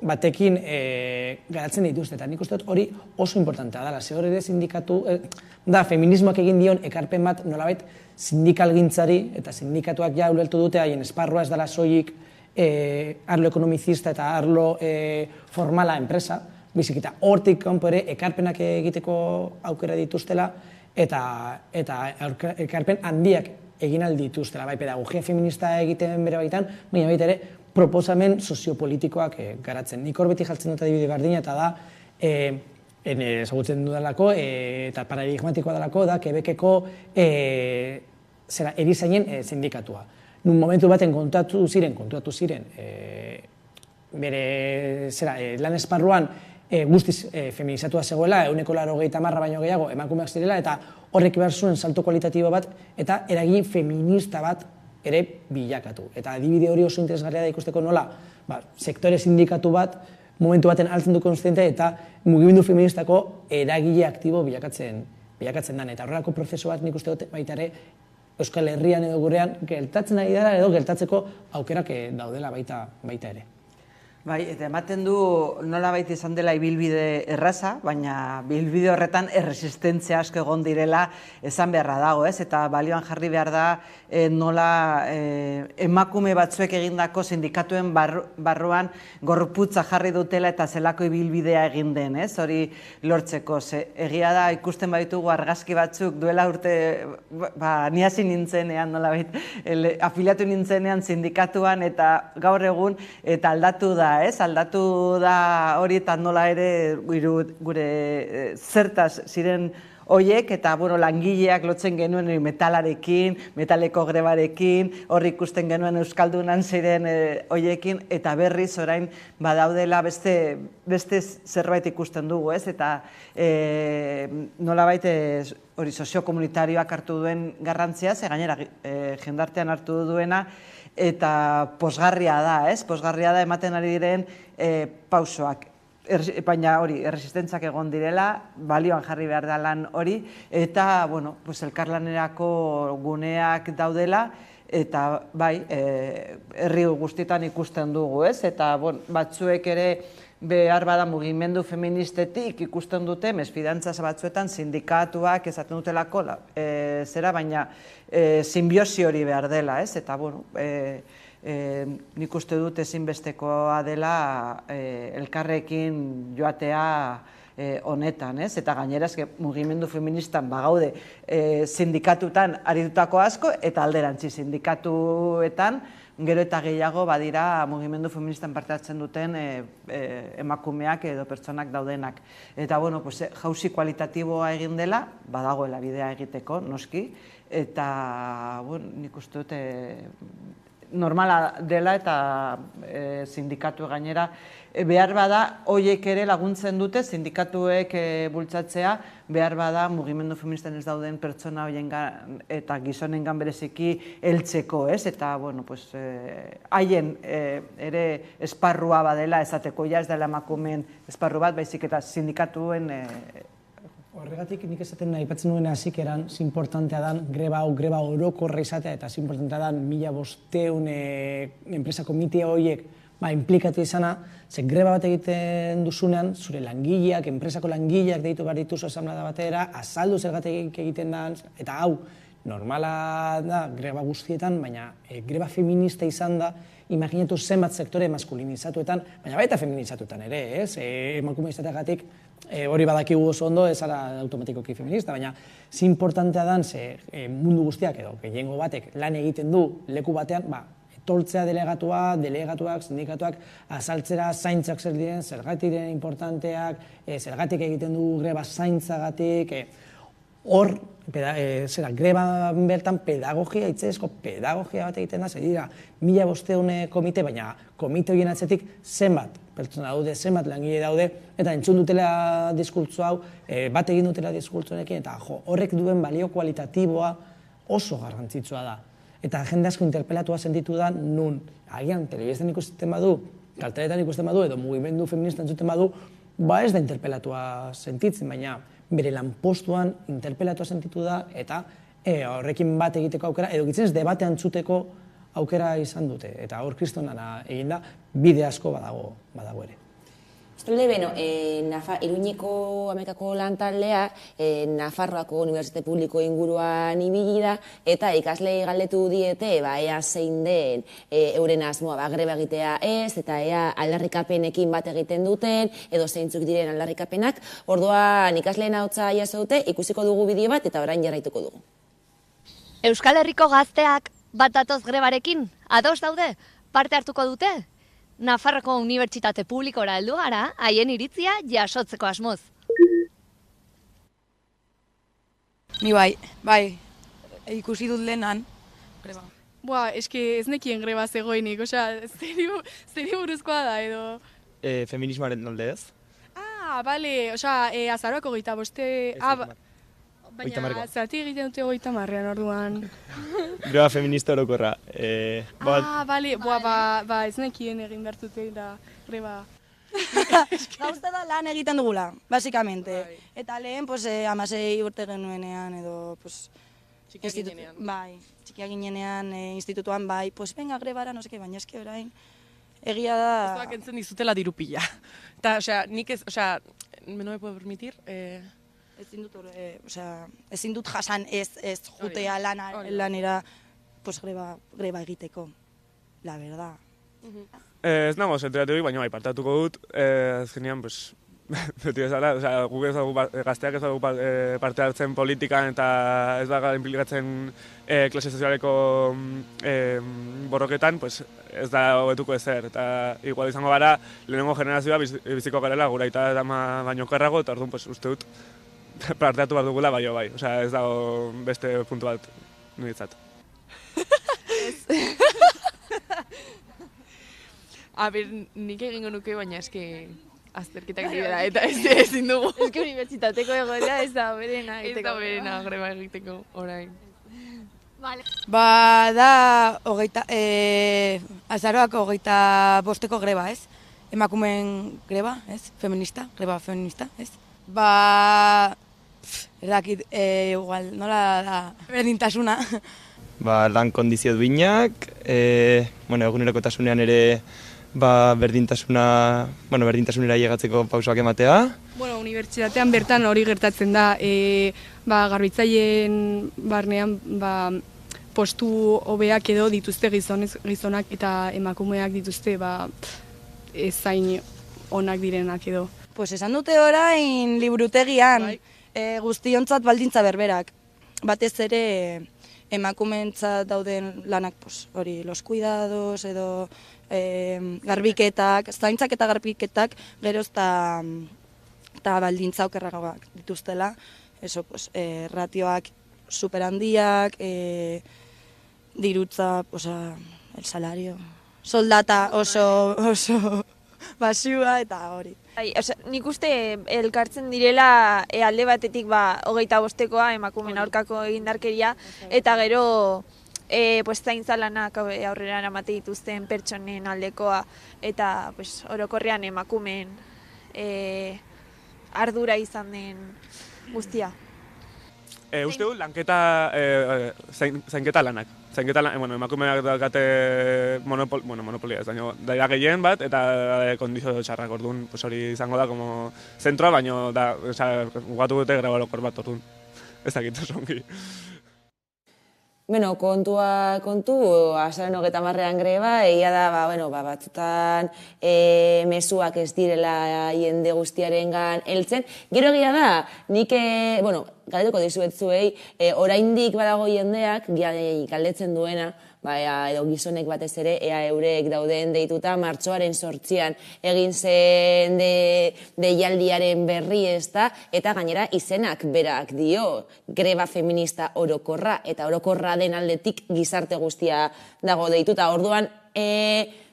batekin garatzen dituzte, eta nik uste dut hori oso importantea dela, ze hori ere sindikatu, da feminismoak egin dion ekarpen bat nolabait sindikalgintzari, eta sindikatuak ja ulertu dute haien esparrua ez dela soilik arlo ekonomizista eta arlo formala enpresa, bizik eta hortik kanpo ere ekarpenak egiteko aukera dituztela, eta ekarpen handiak egin aldituztela, bai pedagogia feminista egiten bere baitan, baina baita ere proposamen soziopolitikoak garatzen. Nik hor beti jartzen dut adibide berdina, eta da, ezagutzen dudalako, eta paradigmatikoa dalako, da Quebeceko erizainen sindikatua. Nun momentu baten kontuatu ziren, bere lan esparruan guztiz feminizatua zegoela, 80% baino gehiago emakumeak zirela, eta horrek behar zuen salto kualitatibo bat, eta eragin feminista bat ere bilakatu. Eta adibide hori oso interesgarria da ikusteko nola, sektore sindikatu bat momentu baten altzen du konstiente eta mugimendu feministako eragile aktibo bilakatzen den. Eta horrelako prozesu bat nik uste dut baita ere Euskal Herrian edo gurean gertatzen ari dara edo gertatzeko aukerak daudela baita ere. Bai, eta ematen du nolabait izan dela ibilbide erraza, baina ibilbide horretan erresistentzia asko egon direla esan beharra dago, ez? Eta balioan jarri behar da nola emakume batzuek egindako sindikatuen barruan gorputza jarri dutela eta zelako ibilbidea egin den, ez? Hori lortzeko, egia da ikusten baditugu argazki batzuk duela urte, ni hasi nintzenean nolabait, afiliatu nintzenean sindikatuan eta gaur egun eta aldatu da, aldatu da hori eta nola ere gure zertaz ziren horiek eta langileak lotzen genuen metalarekin, metaleko grebarekin, hori ikusten genuen euskaldunan ziren horiekin eta berriz orain badaudela beste zerbait ikusten dugu, ez? Eta nolabait hori soziokomunitarioak hartu duen garrantzia, ze gainera jendartean hartu duena, eta posgarria da, ez? Posgarria da ematen ari diren pausoak. Baina hori, erresistentzak egon direla, balioan jarri behar da lan hori, eta, elkarlanerako guneak daudela, eta bai, herri guztietan ikusten dugu, ez? Eta batzuek ere behar bada mugimendu feministetik ikusten dute, mesfidantza batzuetan sindikatuak esaten dutelako zera, baina simbiosi hori behar dela, ez? Eta, nik uste dut ezinbestekoa dela elkarrekin joatea honetan, ez? Eta gainera mugimendu feministan bagaude sindikatutan aritutako asko eta alderantzi sindikatuetan gero eta gehiago badira mugimendu feministan parte hartzen duten emakumeak edo pertsonak daudenak. Eta, jauzi kualitatiboa egin dela, badagoela bidea egiteko, noski, eta, nik uste dut normala dela eta sindikatu gainera behar bada horiek ere laguntzen dute sindikatuek bultzatzea behar bada mugimendu feministan ez dauden pertsona horiengan eta gizonengan bereziki heltzeko, ez? Eta, haien ere esparrua badela esateko ja ez dela emakumeen esparru bat, baizik eta sindikatuen Horregatik nik esaten aipatzen nuen hasieran importantea dan greba orokorra izatea eta importantea dan 1500 enpresa komite horiek inplikatu izana, ze greba bat egiten duzunean, zure langileak, enpresako langileak deitu behar dituzu asamblea batera, azaldu zergatik egiten da, eta hau, normala da greba guztietan, baina greba feminista izan da, imaginatu zenbat sektore maskulinizatuetan, baina baita feminizatuetan ere, ez? Emakume izateagatik hori badakigu oso ondo, ez ara automatikoki feminista, baina zi importantea dan, mundu guztiak edo, gehiengo batek lan egiten du leku batean, etortzea delegatuak, sindikatuak, azaltzera zaintzak zer diren, zergatik diren importanteak, zergatik egiten du greba zaintzagatik, hor, greba bertan pedagogia, itzezko pedagogia bat egiten da, zer dira, 1500 komite, baina komite horien atzetik zenbat pertsona daude, zenbat langile daude, eta entzun dutela diskurtso hau, bat egin dutela diskurtsoarekin, eta horrek duen balio kualitatiboa oso garrantzitsua da. Eta jende asko interpelatua sentitu da nun, agian telebistan ikusten badu, kalteretan ikusten badu, edo mugimendu feminista entzuten badu, ez da interpelatua sentitzen, baina bere lanpostuan interpelatua sentitu da, eta horrekin bat egiteko aukera, edo gitzen ez debate antzuteko aukera izan dute. Eta hor kristonana egin da, bide asko badago ere. Bestalde, Iruñeko Amekako lantaldea, Nafarroako Unibertsitate Publiko inguruan ibili da, eta ikaslei galdetu diete, ea zein den euren asmoa greba egitea ez, eta ea aldarrikapenekin bat egiten duten, edo zeintzuk diren aldarrikapenak. Orduan ikasleen ahotsa jaso dute, ikusiko dugu bideo bat, eta orain jarraituko dugu. Euskal Herriko gazteak bat datoz grebarekin, ados daude, parte hartuko dute? Nafarroko Unibertsitate Publikora heldu gara, haien iritzia jasotzeko asmoz. Ni bai, ikusi dut lehenan, greba. Ez nekien greba zegoenik, zeri buruzkoa da edo... Feminismoaren alde ez? Bale, azaroako 25. Baina, zati egiten dute 30-ean orduan. Greba feminista orokorra. Bale, ez nekien egin behartute da greba. Gauza da lan egiten dugula, basikamente. Eta lehen, 16 urte genuenean edo... Txikia ginenean. Bai, txikia ginenean, institutuan bai, venga grebara, baina eski orain. Egia da... Estuak entzen dizutela dirupila. Eta, nik ez, no me puedo permitir... Ezin dut jasan ez jutea lanera greba egiteko, la verdad. Ez nago zentratuik, baina partatuko dut, azkenean, beti bezala, guk gazteak ez dugu parte hartzen politikan eta ez da implikatzen klase sozialeko borroketan, ez da hobetuko ezer. Eta igual izango gara, lehenengo generazioa biziko garela, gura eta dama baino karrago, eta orduan uste dut parte hartu behar dugula, bai. Ez dago beste puntu bat niretzat. Nik egingo nuke, baina eske azterketak dira, eta ezin dugu. Eske unibertsitateko egoera ez da berena egiteko. Ez da berena greba egiteko orain. Da, azaroako 25 greba, ez? Emakumeen greba, ez? Greba feminista, ez? Erdakit, igual, nola da berdintasuna. Lan kondizio duinak, egunerokotasunean ere berdintasunera llegatzeko pausoak ematea. Unibertsitatean bertan hori gertatzen da, garbitzaileen barnean postu hobeak edo dituzte gizonak eta emakumeak dituzte ezain onak direnak edo. Esan dute orain liburutegian guztiontzat baldintza berberak. Batez ere emakumeentzat dauden lanak, hori, los cuidados edo garbiketak, zaintzak eta garbiketak geroz eta baldintza okerragoak dituztela. Ratioak superhandiak, dirutza, el salario, soldata oso basua eta hori. Nik uste elkartzen direla alde batetik 25koa emakumeen aurkako egindarkeria eta gero zaintza lanak aurrera eramate dituzten pertsonen aldekoa eta orokorrean emakumeen ardura izan den guztia. Uste dut lanketa zainketa lanak. Emakumeak daukate monopolia ez daia gehien bat eta kondizio txarrak orduan hori izango da como zentroa, baina gugatu dute greba orokor bat orduan. Ez dakit osongi. Kontu, azaroan 30ean greba, egia da, batzutan mezuak ez direla jende guztiarengan heltzen. Gero egia da, nik, galdetuko dizuet zuei, oraindik badago jendeak, galdetzen duena, edo gizonek batez ere, ea eurek dauden deituta, martxoaren 8an egin zen deialdiaren berri ezta, eta gainera izenak berak dio, greba feminista orokorra, eta orokorra den aldetik gizarte guztia dago deituta. Orduan,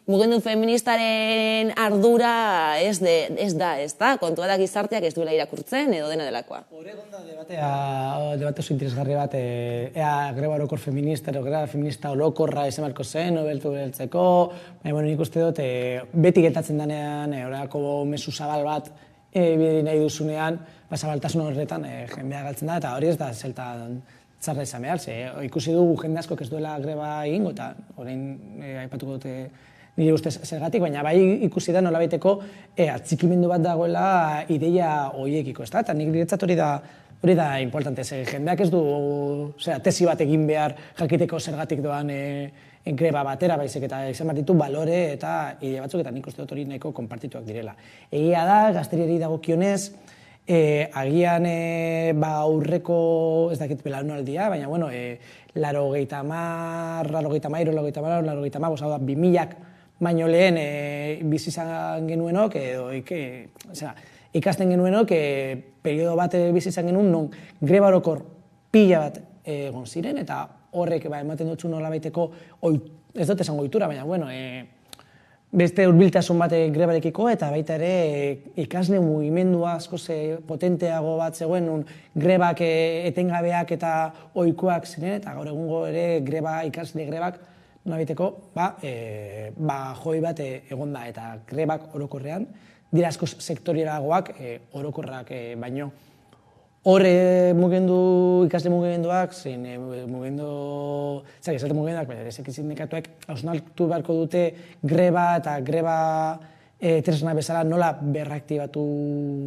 mugimendu feministaren ardura ez da, kontua da gizarteak ez duela irakurtzen edo dena delakoa. Debate oso interesgarri bat, ea greba orokor feminista, edo greba feminista orokorra izan beharko zen, beltzeko, baina nik uste dut, beti gertatzen denean, horako mezu zabal bat, bide nahi duzunean, zabaltasun horretan jendea galtzen da, eta hori ez da zeltan txarra izan behar, ikusi dugu jende askok ez duela greba egingo, eta orain aipatuko dute nire ustez zergatik, baina bai ikusi da nolabaiteko atxikimendu bat dagoela ideia horiekiko, ez da? Eta nik niretzat hori da importante, jendeak ez du tesi bat egin behar jakiteko zergatik doan greba batera, baizik eta izan bat ditu balore eta ideia batzuk, eta nik uste dut hori nahiko konpartituak direla. Egia da, gazteriari dagokionez, agian aurreko, ez dakit belaunaldia, baina, bueno, 2000ak baino lehen bizi izan genuenok, edo ikasten genuenok, periodo bat bizi izan genuen, non greba orokor pila bat egon ziren, eta horrek ematen dutxu nolabaiteko, ez dut esan ohitura, baina, bueno, beste hurbiltasun bat grebarekiko, eta baita ere ikasle mugimendua asko potenteago bat zegoen, nun grebak etengabeak eta ohikoak ziren, eta gaur egungo ere ikasle grebak nolabaiteko joi bat egon da, eta grebak orokorrean, dira asko sektorialagoak orokorrak baino. Hor ikasle mugimenduak, zein mugimenduak, baina ezek sindikatuek hausnartu beharko dute greba eta greba tresna bezala nola berraktibatu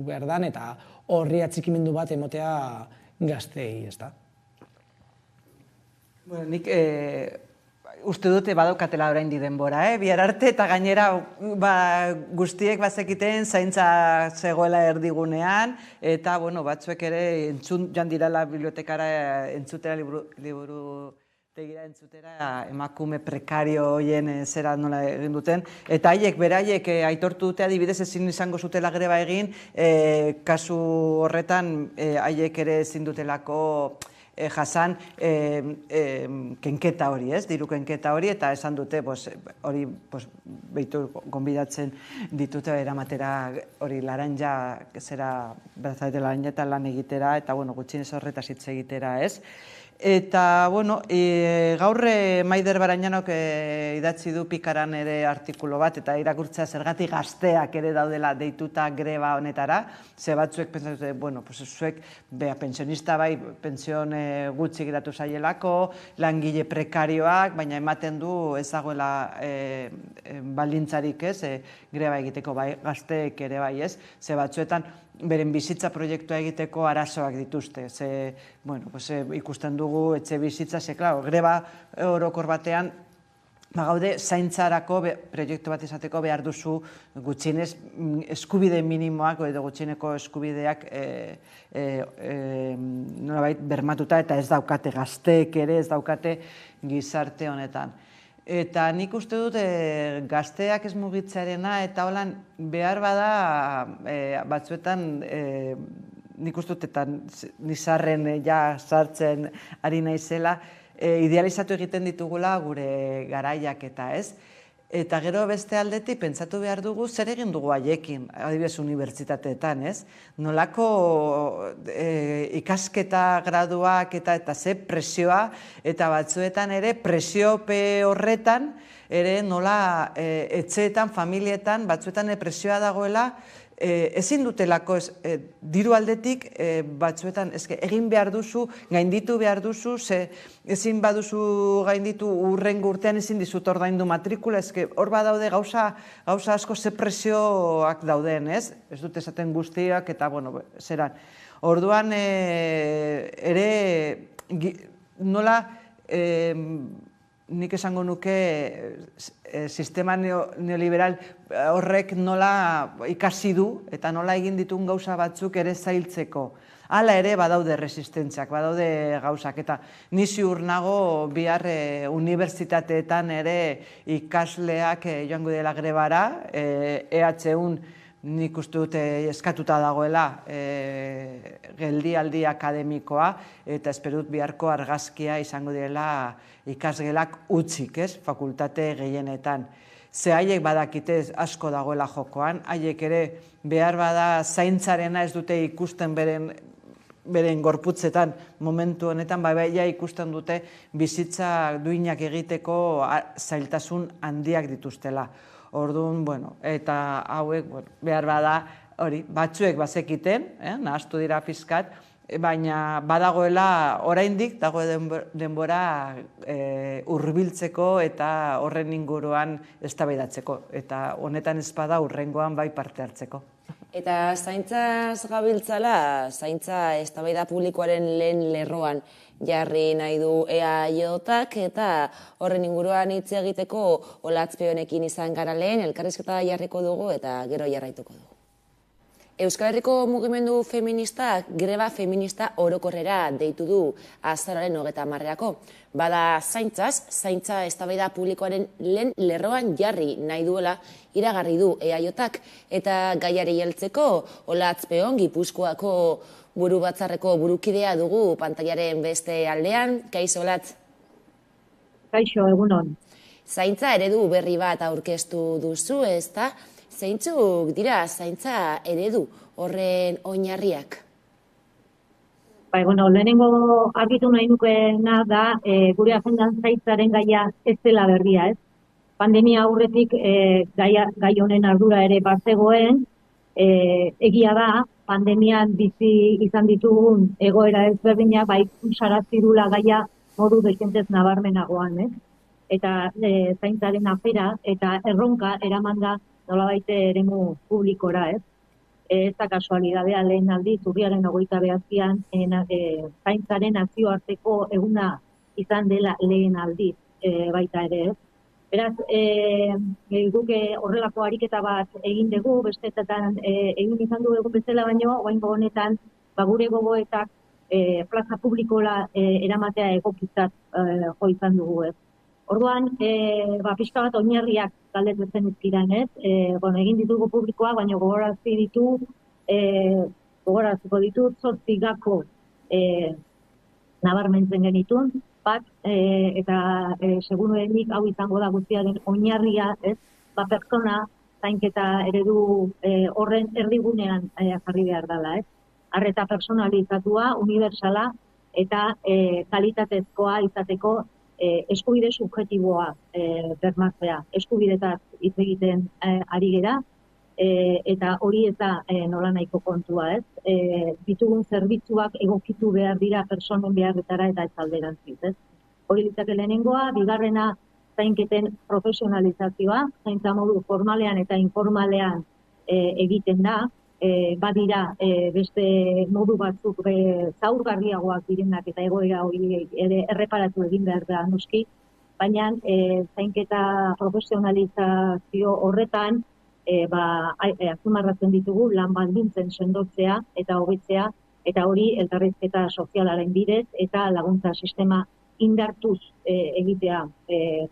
behar dan, eta horri atxikimendu bat emotea gaztei, ez da? Nik uste dute badaukatela oraindik denbora, bihar arte, eta gainera guztiek bazekiten zaintza zegoela erdigunean, eta batzuek ere joan dirala bibliotekara entzutera, liburutegira entzutera, emakume prekario horien zera nola egin duten, eta beraiek aitortu dute adibidez ezin izango zutela greba egin, kasu horretan haiek ere ezin dutelako jasan kenketa hori, diru kenketa hori, eta esan dute hori behitu gonbidatzen ditute eramatera hori laranja, zera brazalete laranja eta lan egitera, eta gutxienez horretaz hitz egitera, ez? Eta, gaur Maider Barañanok idatzi du Pikaran ere artikulu bat, eta irakurtzea zergatik gazteak ere daudela deituta greba honetara, ze batzuek pentsatu, zuek pensionista bai, pension gutxi geratu zaielako, langile prekarioak, baina ematen du ez dagoela baldintzarik ez, greba egiteko bai, gazteek ere bai ez, ze batzuetan beren bizitza proiektua egiteko arazoak dituzte. Ikusten dugu etxe bizitza, greba orokor batean, gaude zaintzarako proiektu bat izateko behar duzu gutxienez eskubide minimoak edo gutxieneko eskubideak nolabait bermatuta, eta ez daukate gazteek ere, ez daukate gizarte honetan. Eta nik uste dut gazteak ez mugitzearena, eta holan behar bada batzuetan nik uste dut eta nizarren sartzen ari naizela, idealizatu egiten ditugula gure garaiak eta ez. Eta gero beste aldetik pentsatu behar dugu zer egin dugu haiekin, adibidez unibertsitateetan, ez? Nolako ikasketa graduak eta ze presioa, eta batzuetan ere presiope horretan, ere nola etxeetan, familietan, batzuetan presioa dagoela, ezin dutelako diru aldetik batzuetan egin behar duzu, gainditu behar duzu, ezin baduzu gainditu urrengo urtean ezin dizut ordaindu matrikula, hor badaude gauza asko ze presioak dauden, ez? Ez dut esaten guztiak eta, zeran. Orduan ere nola nik esango nuke sistema neoliberal horrek nola ikasi du eta nola egin ditun gauza batzuk ere zailtzeko. Hala ere badaude resistentziak, badaude gauzak, eta ni ziur nago bihar unibertsitateetan ere ikasleak joango dela grebara, EH1 nik uste dute eskatuta dagoela geldialdi akademikoa, eta esperut biharko argazkia izango direla ikasgelak utzik, fakultate gehienetan. ze haiek badakite asko dagoela jokoan, haiek ere behar bada zaintzarena ez dute ikusten beren gorputzetan momentu honetan, ja ikusten dute bizitza duinak egiteko zailtasun handiak dituztela. Orduan, eta hauek behar bada, batzuek bazekiten, nahastu dira pizkat, baina badagoela oraindik dago denbora hurbiltzeko eta horren inguruan eztabaidatzeko. Eta honetan ez bada hurrengoan bai parte hartzeko. Eta zaintzaz gabiltzala, zaintza eztabaida publikoaren lehen lerroan jarri nahi du EAJak eta horren inguruan hitz egiteko Olatz Peonekin izan gara lehen, elkarrizketa jarriko dugu eta gero jarraituko dugu. Euskal Herriko mugimendu feministak greba feminista orokorrera deitu du azaroaren 30. Bada zaintza eztabaida publikoaren lehen lerroan jarri nahi duela iragarri du EAJak eta gaiari heltzeko Olatz Peon Gipuzkoako buru batzarreko burukidea dugu pantailaren beste aldean. Kaixo, Olatz? Kaixo, egunon. Zaintza eredu berri bat aurkeztu duzu, ezta? Zeintzuk dira zaintza eredu horren oinarriak? Lehenengo argitu nahi nukeena da gure agendan zaintzaren gaia ez dela berria, ez? Pandemia aurretik gai honen ardura ere bazegoen, egia da, pandemian bizi izan ditugun egoera ezberdinak ikusarazten dula gaia modu dezentez nabarmenagoan, ez? Eta zaintzaren afera eta erronka eraman da nolabait eremu publikora, ez? Ez da kasualidadea lehen aldiz, urriaren 29an zaintzaren nazioarteko eguna izan dela lehen aldiz baita ere, ez? Beraz, guk horrelako ariketa bat egin dugu, besteetan egin izan dugu bezala baino, oraingo honetan gure gogoetak plaza publikora eramatea egokitzat jo izan dugu, ez? Orduan, pixka bat oinarriak galdetzen izkiran, ez? Egin ditugu publikoa, baina gogoraziko ditut 8 gako nabarmentzen genitun, bat, eta seguruenik hau izango da guztiaren oinarria, ez? Pertsona zainketa eredu horren erdigunean jarri behar dela, ez? Arreta personalizatua, universala eta kalitatezkoa izateko eskubide subjektiboa bermatzea. Eskubidetaz hitz egiten ari gera, eta hori ez da nola nahiko kontua, ez? Ditugun zerbitzuak egokitu behar dira personen beharretara eta ez alderantziz, ez? Hori litzake lehenengoa, bigarrena zainketen profesionalizazioa, zaintza modu formalean eta informalean egiten da, badira beste modu batzuk zaurgarriagoak direnak eta egoera hori ere erreparatu egin behar da noski, baina zainketa profesionalizazio horretan azpimarratzen ditugu lan baldintzen sendotzea eta hobetzea, eta hori elkarrizketa sozialaren bidez eta laguntza sistema indartuz egitea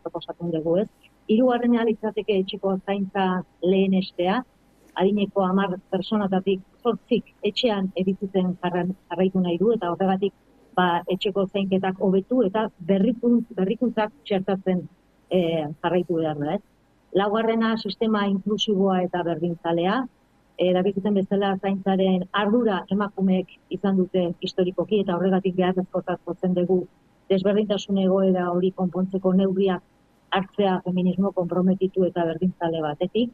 proposatzen dugu, ez? Hirugarrena litzateke etxeko zaintza lehenestea, adineko 10 personatatik 8 etxean bizitzen jarraitu nahi du, eta horregatik etxeko zainketak hobetu eta berrikuntzak txertatzen jarraitu behar da, ez? Laugarrena sistema inklusiboa eta berdintzalea, dakizuten bezala zaintzaren ardura emakumeek izan dute historikoki, eta horregatik beharrezkotzat jotzen dugu desberdintasun egoera hori konpontzeko neurriak hartzea feminismo konprometitu eta berdintzale batetik.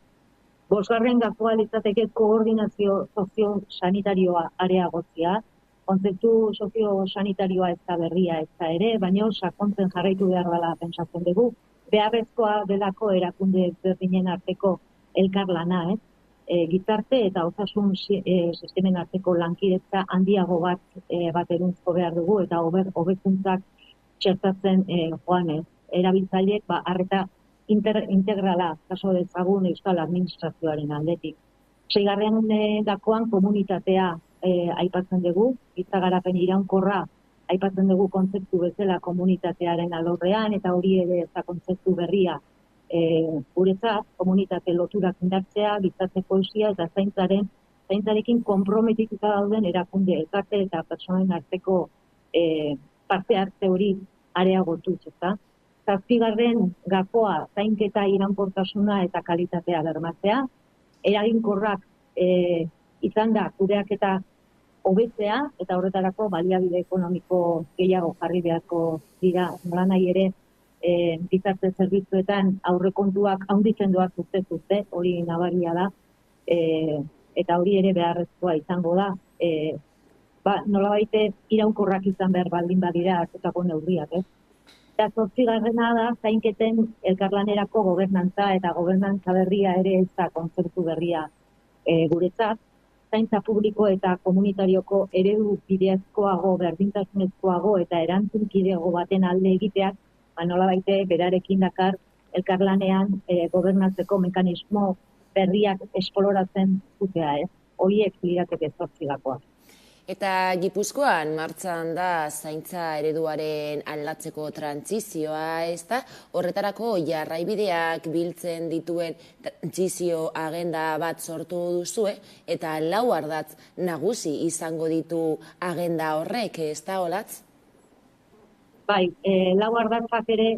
5. gakoa litzateke koordinazio sozio-sanitarioa areagotzea. Kontzeptu sozio-sanitarioa ez da berria ez da ere, baina sakontzen jarraitu behar dela pentsatzen dugu. Beharrezkoa delako erakunde ezberdinen arteko elkarlana, ez? Gizarte eta osasun sistemen arteko lankidetza handiago bat eruntzko behar dugu, eta hobekuntzak txertatzen joanez. Erabiltzaileek arreta integrala kaso dezagun Euskal Administrazioaren aldetik. 6. gakoan komunitatea aipatzen dugu, giza garapen iraunkorra aipatzen dugu kontzeptu bezala komunitatearen alorrean, eta hori ere ez da kontzeptu berria guretzat, komunitate loturak indartzea, gizarte kohesioa eta zaintzarekin konprometituta dauden erakunde elkarte eta pertsonen arteko parte hartze hori areagotuz, ezta? Zazpigarren gakoa zainketa iraunkortasuna eta kalitatea bermatzea, eraginkorrak izan da kudeaketa hobetzea eta horretarako baliabide ekonomiko gehiago jarri beharko dira, nolanahi ere gizarte zerbitzuetan aurrekontuak handitzen doaz urtez urte, hori nabaria da, eta hori ere beharrezkoa izango da. Nolabait iraunkorrak izan behar baldin badira hartutako neurriak, ez? Eta 8. da zainketen elkarlanerako gobernantza eta gobernantza berria ere ez da kontzeptu berria guretzat. Zaintza publiko eta komunitarioko eredu bidezkoago, berdintasunezkoago eta erantzunkidego baten alde egiteak, nolabait berarekin dakar elkarlanean gobernatzeko mekanismo berriak esploratzen zutea, ez? Horiek lirateke 8. Eta Gipuzkoan martxan da zaintza ereduaren aldatzeko trantsizioa, ezta? Horretarako jarraibideak biltzen dituen trantsizio agenda bat sortu duzue, eta 4 ardatz nagusi izango ditu agenda horrek, ez da, Olatz? Bai, 4 ardatzak ere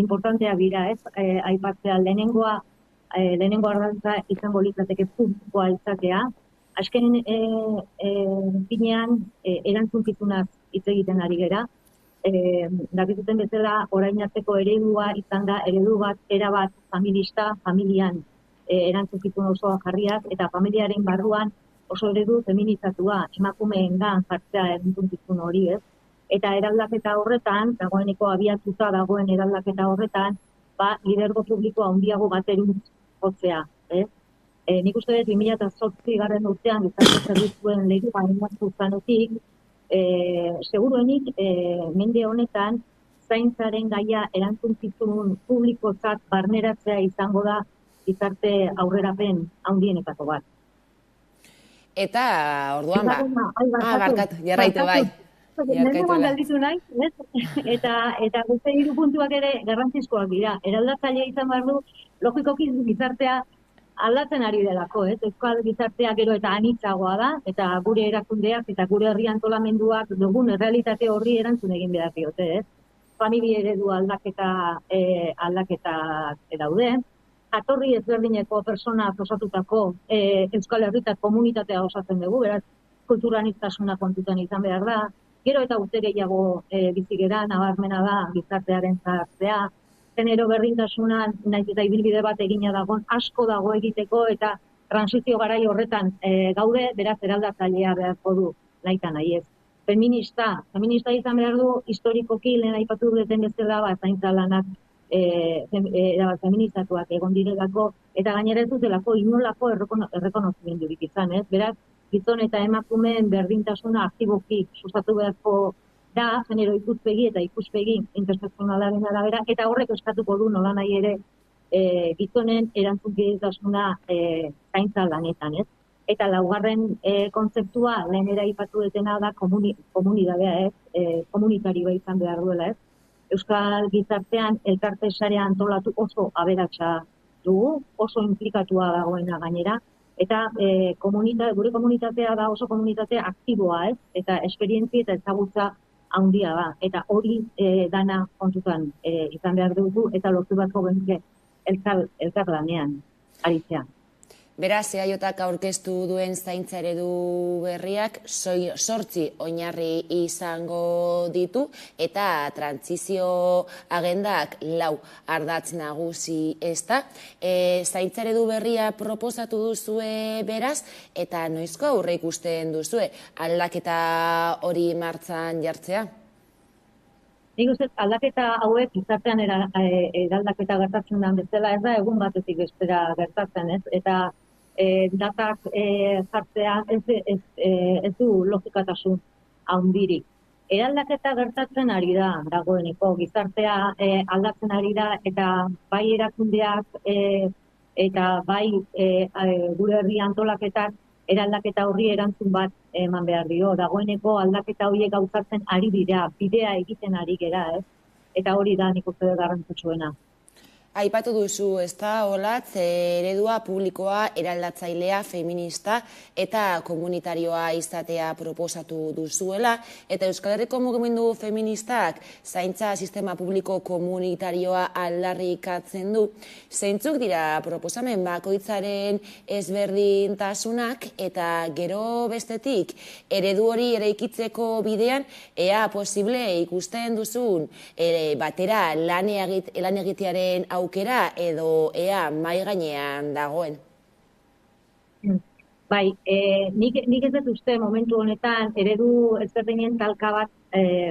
importantea dira, ez? Aipatzea lehenengo ardatza izango litzateke publikoa izatea. Azken finean erantzunkizunaz hitz egiten ari gera. Dakizuten bezala orain arteko eredua izan da eredu bat, erabat familista, familian erantzunkizun osoa jarriaz, eta familiaren barruan oso eredu feminizatua, emakumeengan jartzea erantzunkizun hori, ez? Eta eraldaketa horretan, dagoeneko abiatuta dagoen eraldaketa horretan, lidergo publikoa handiago bateruntz jotzea, ez? Nik uste dut 2008 urtean gizarte zerbitzuen legea indartu zanetik, seguruenik mende honetan zaintzaren gaia erantzunkizun publikotzat barneratzea izango da gizarte aurrerapen handienetako bat. Eta orduan barkatu, jarraitu bai. Nengoan galditu nahi, eta beste 3 puntuak ere garrantzizkoak dira. Eraldatzailea izan behar du, logikoki gizartea aldatzen ari delako, ez? Euskal gizartea gero eta anitzagoa da, eta gure erakundeak eta gure herri antolamenduak dugun errealitate horri erantzun egin behar diote, ez? Familia eredu aldaketak daude, jatorri ezberdineko persona osatutako Euskal Herritar komunitatea osatzen dugu, beraz, kulturaniztasuna kontutan izan behar da, gero eta urte gehiago bizigera, nabarmena da gizartearen zahartzea, genero berdintasuna, naiz eta ibilbide bat egina dagoen, asko dago egiteko eta transizio garai horretan gaude, beraz eraldatzailea beharko du nahita nahi ez. Feminista izan behar du, historikoki lehen aipatu duten bezala zaintza lanak feminizatuak egon direlako, eta gainera ez dutelako inolako errekonozimendurik izan, ez? Beraz, gizon eta emakumeen berdintasuna aktiboki sustatu beharko da, genero ikuspegi eta ikuspegi intersekzionalaren arabera, eta horrek eskatuko du nolanahi ere gizonen erantzunkidetasuna zaintza lanetan, ez? Eta 4. kontzeptua lehenera aipatu detena da komunitatea, komunitarioa izan behar duela, ez? Euskal gizartean elkarte sarea antolatu oso aberatsa dugu, oso inplikatua dagoena gainera, eta gure komunitatea da oso komunitate aktiboa, ez? Eta esperientzia eta ezagutza handia da, eta hori dana kontutan izan behar dugu, eta lortu batko genuke elkarlanean aritzea. Beraz, EAJak aurkeztu duen zaintza eredu berriak 8 oinarri izango ditu, eta trantsizio agendak 4 ardatz nagusi ezta. Zaintza eredu berria proposatu duzue beraz, eta noizko aurre ikusten duzue aldaketa hori martxan jartzea? Nik uste, aldaketa hauek gizartean eraldaketa gertatzen den bezala, ez da egun batetik bestera gertatzen, ez? Eta datak jartzea ez du logikatasun handirik. Eraldaketa gertatzen ari da dagoeneko, gizartea aldatzen ari da, eta bai erakundeak eta bai gure herri antolaketak eraldaketa horri erantzun bat eman behar dio. Dagoeneko aldaketa horiek gauzatzen ari dira, bidea egiten ari gera, ez? Eta hori da nik uste garrantzitsuena. Aipatu duzu, ez da, Olatz, eredua publikoa, eraldatzailea, feminista eta komunitarioa izatea proposatu duzuela, eta Euskal Herriko mugimendu feministak zaintza sistema publiko komunitarioa aldarrikatzen du. Zeintzuk dira proposamen bakoitzaren ezberdintasunak eta gero bestetik eredu hori eraikitzeko bidean ea posible ikusten duzun batera lan egitearen aukera edo ea mai gainean dagoen? Bai, nik ez dut uste momentu honetan eredu ezberdinen talka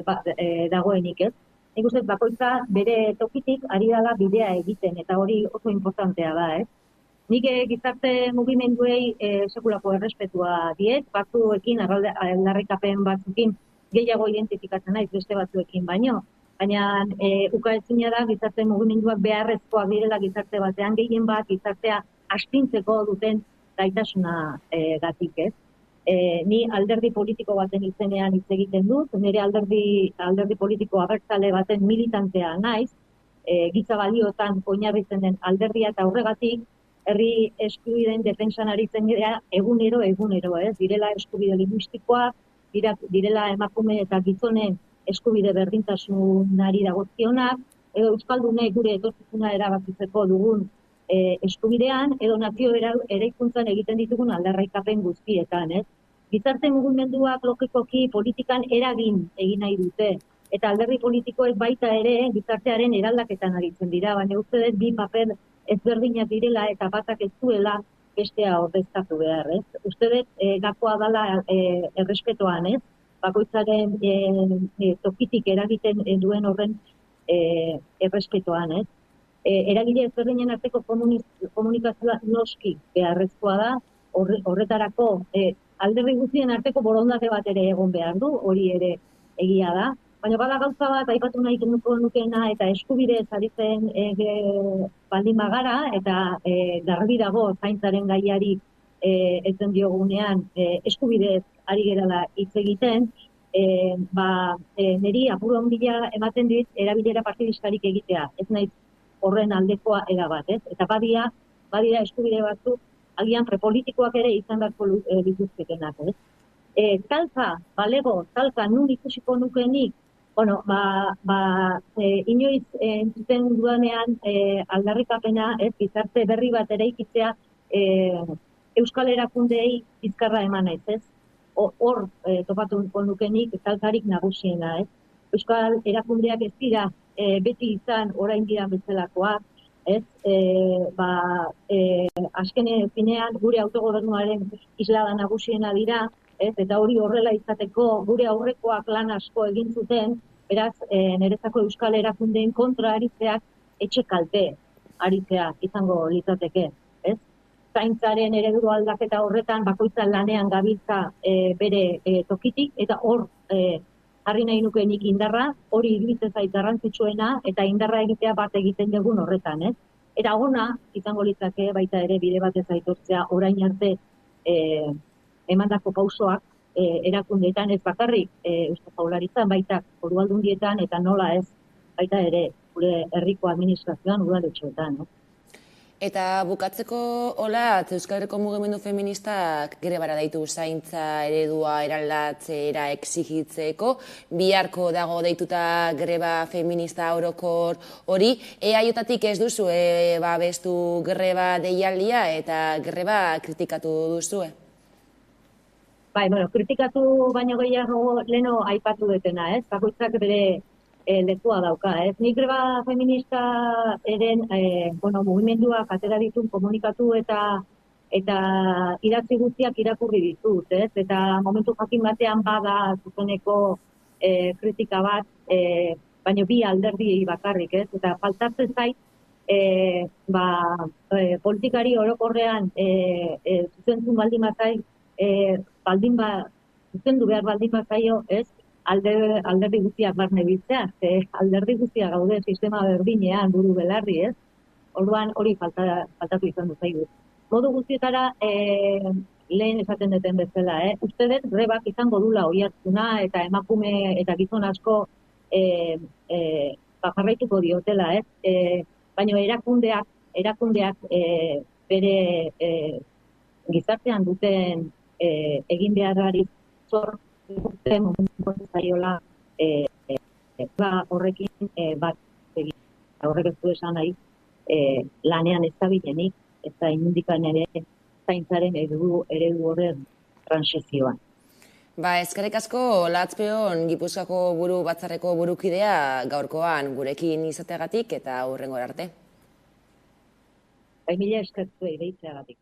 bat dagoenik, ez? Nik uste bakoitza bere tokitik ari dela bidea egiten, eta hori oso importantea da, ez? Nik gizarte mugimenduei sekulako errespetua diet, batzuekin, aldarrikapen batzuekin gehiago identifikatzen naiz beste batzuekin baino. Baina ukaezina da gizarte mugimenduak beharrezkoak direla gizarte batean gehien bat gizartea astintzeko duten gaitasuna gatik, ez? Ni alderdi politiko baten izenean hitz egiten dut, nire alderdi politiko abertzale baten militantea naiz, giza baliotan oinarritzen den alderdia eta horregatik herri eskubideen defentsan aritzen dira egunero, ez? Direla eskubide linguistikoak, direla emakume eta gizonen eskubide berdintasunari dagozkionak, edo euskaldunei gure etorkizuna erabakitzeko dugun eskubidean, edo nazio eraikuntzan egiten ditugun aldarrikapen guztietan, ez? Gizarte mugimenduak logikoki politikan eragin egin nahi dute, eta alderdi politikoek baita ere gizartearen eraldaketan aritzen dira, baina uste dut bi paper ezberdinak direla eta batak ez duela bestea ordezkatu behar, ez? Uste dut gakoa dela errespetoan, ez? Bakoitzaren tokitik eragiten duen horren errespetoan, ez? Eragile ezberdinen arteko komunikazioa noski beharrezkoa da, horretarako alderdi guztien arteko borondate bat ere egon behar du, hori ere egia da. Baina bada gauza bat, aipatu nahi nukeena eta eskubidez aritzen baldin bagara, eta garbi dago zaintzaren gaiari etzen diogunean eskubidez ari gerala hitz egiten, niri apuru handia ematen dit erabilera partidistarik egitea, ez naiz horren aldekoa erabat, ez? Eta badira eskubide batzuk agian prepolitikoak ere izan beharko dituzketenak, ez? Talka, balego, talka nun ikusiko nukenik, bueno, inoiz entzuten dudanean aldarrikapena, ez, gizarte berri bat eraikitzea euskal erakundeei bizkarra eman naiz, ez? Hor topatuko nukenik talkarik nagusiena, ez? Euskal erakundeak ez dira beti izan orain dira bezalakoak, ez? Azken finean gure autogobernuaren islada nagusiena dira, ez? Eta hori horrela izateko gure aurrekoak lan asko egin zuten, beraz, niretzako euskal erakundeen kontra aritzeak etxe kalte aritzea izango litzateke, ez? Zaintzaren eredu aldaketa horretan bakoitza lanean gabiltza bere tokitik, eta hor jarri nahi nukeenik indarra, hori iruditzen zait garrantzitsuena, eta indarra egitea bat egiten dugun horretan, ez? Eta ona izango litzake baita ere bide batez aitortzea orain arte emandako pausoak erakundeetan ez bakarrik Eusko Jaurlaritzan, baita foru aldundietan eta nola ez baita ere gure herriko administrazioan udaletxoetan, no? Eta bukatzeko, Olatz, Euskal Herriko mugimendu feministak grebara deitu zaintza eredua eraldatzera exigitzeko, biharko dago deituta greba feminista orokor hori, eaiotatik ez duzu babestu greba deialdia eta greba kritikatu duzue? Bai, bueno, kritikatu baino gehiago leno aipatu detena, ez? Bakoitzak bere lekua dauka, ez? Nik greba feminista eren, mugimenduak atera ditun komunikatu eta idatzi guztiak irakurri ditut, ez? Eta momentu jakin batean bada zuzeneko kritika bat, baino bi alderdi bakarrik, ez? Eta faltatzen zait, politikari orokorrean zuzentzun baldin batzai, zuzendu behar baldin batzaio, ez? Alderdi guztiak barne biltzea, alderdi guztiak gaude sistema berdinean buru belarri, ez? Orduan hori faltatu izan dut zaigu. Modu guztietara lehen esaten duten bezala, uste dut grebak izango dula oihartzuna eta emakume eta gizon asko jarraituko diotela, ez? baina erakundeak bere gizartean duten egin beharrari zor momentu zaiola horrekin bat egin. Horrek ez du esan nahi lanean ez da bilenik, eta inundikan ere zaintzaren eredu horren transizioan. Eskerrik asko, Latzpeon Gipuzkoako buru batzarreko burukidea gaurkoan gurekin izateagatik eta hurrengora arte. Mila eskertu deitzeagatik.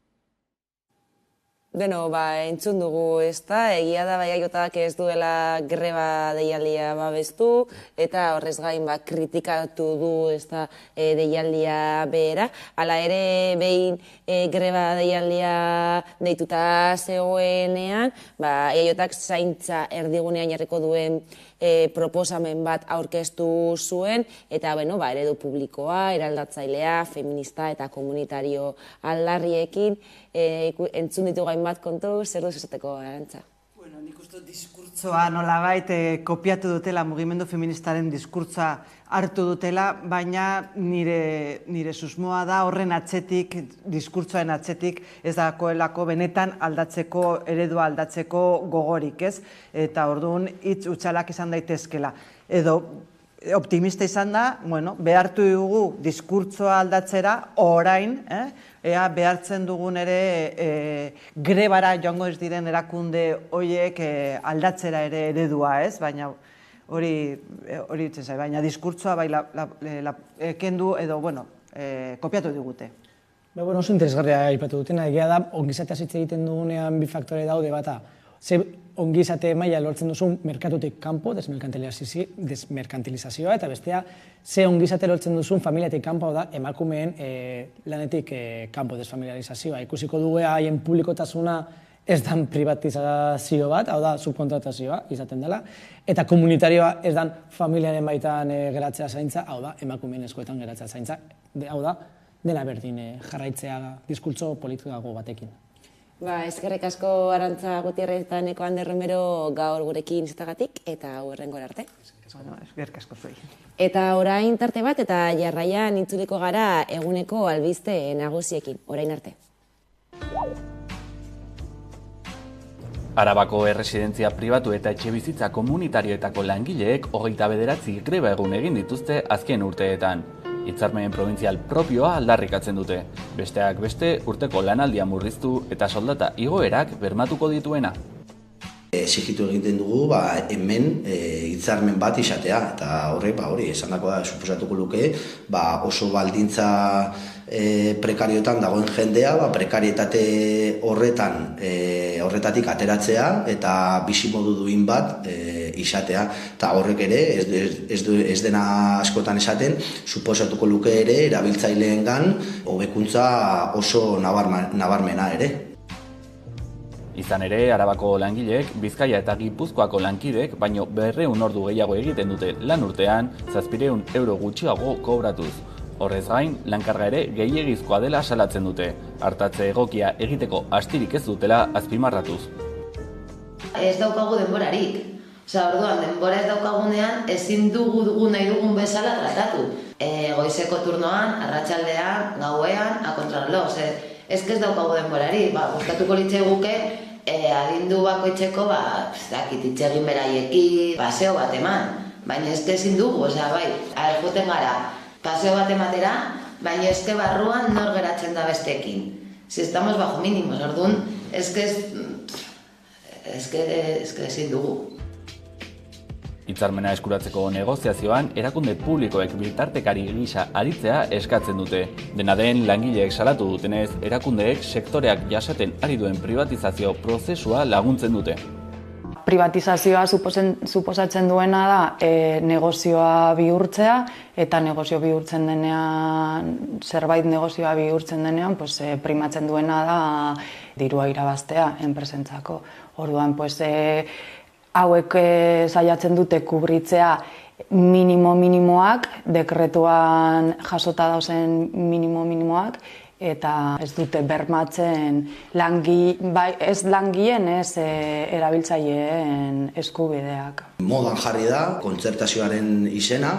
Entzun dugu, egia da Eaiotak ez duela greba deialdia babestu, eta horrez gain kritikatu du deialdia behera. Hala ere, behin greba deialdia deituta zegoenean, Eaiotak zaintza erdigunean jarriko duen proposamen bat aurkeztu zuen, eta eredu publikoa, eraldatzailea, feminista eta komunitario aldarriekin entzun ditu gain bat kontu, zer duz esateko, Arantza? Nik uste diskurtsoa nolabait kopiatu dutela, mugimendu feministaren diskurtsoa hartu dutela, baina nire susmoa da horren atzetik, diskurtsoaren atzetik, ez dagoelako benetan aldatzeko, eredua aldatzeko gogorik, ez? Eta orduan hitz utxalak izan daitezkela. Edo optimista izan da, behartu dugu diskurtsoa aldatzera orain, ea behartzen dugun ere grebara joango ez diren erakunde horiek aldatzera ere eredua, ez? Baina hori itzen zai, baina diskurtsoa kendu edo, kopiatu digute. Oso interesgarria aipatu dutena, egia da, ongizatea hitz egiten dugunean bi faktore daude bata. Ze ongizate maila lortzen duzun merkatutik kanpo, desmerkantilizazioa, eta bestea, ze ongizate lortzen duzun familiatik kanpo da emakumeen lanetik kanpo desfamiliarizazioa. Ikusiko dugu haien publikotasuna ez dan privatizazio bat, hau da, subkontratazioa izaten dela, eta komunitarioa ez dan familiaren baitan geratzea zaintza, hau da, emakumeen eskuetan geratzea zaintza, hau da, dena berdin jarraitzea diskurtso politikago batekin. Eskerrik asko Arantza Gutierrez eta Neko Ander Romero gaur gurekin izatagatik eta hurrengora arte. Eskerrik asko zuei. Eta orain tarte bat eta jarraian itzuliko gara eguneko albiste nagusiekin. Orain arte. Arabako erresidentzia pribatu eta etxebizitza komunitarioetako langileek 29 greba egun egin dituzte azken urteetan. Hitzarmen provintzial propioa aldarrikatzen dute. Besteak beste, urteko lanaldia murriztu eta soldata igoerak bermatuko dituena. Exigitu egiten dugu hemen hitzarmen bat izatea, eta hori esandako da suposatuko luke oso baldintza prekarioetan dagoen jendea, prekarietate horretatik ateratzea eta bizimodu duin bat izatea. Eta horrek ere, ez dena askotan esaten, suposatuko luke ere erabiltzaileengan hobekuntza oso nabarmena ere. Izan ere, Arabako langileek, Bizkaia eta Gipuzkoako lankidek, baino 200 ordu gehiago egiten dute lan urtean, 700 euro gutxiago kobratuz. Horrez gain, lankarga ere gehiegizkoa dela salatzen dute. Artatze egokia egiteko astirik ez dutela azpimarratuz. Ez daukagu denborarik. Orduan, denbora ez daukagunean, ezin dugu nahi dugun bezala tratatu. Goizeko turnoan, arratsaldean, gauean, akontrarlo. Ez daukagu denborarik. Gustatuko litzaiguke adindu bakoitzeko itxegin beraiekin, paseo bat eman. Baina ezin dugu, joten gara paseo bat ematera, baina barruan nor geratzen da bestekin. Si estamos bajo mínimos, orduan, ezin dugu. Hitzarmena eskuratzeko negoziazioan, erakunde publikoek bitartekari gisa aritzea eskatzen dute. Dena den, langileek salatu dutenez, erakundeek sektoreak jasaten ari duen privatizazio prozesua laguntzen dute. Privatizazioa suposatzen duena da negozioa bihurtzea, eta negozio bihurtzen denean, zerbait negozioa bihurtzen denean, primatzen duena da dirua irabaztea enpresentzako. Orduan, hauek saiatzen dute kubritzea minimoak, dekretuan jasota dauzen minimoak, eta ez dute bermatzen ez langileen, ez erabiltzaileen eskubideak. Modan jarri da kontzertazioaren izena,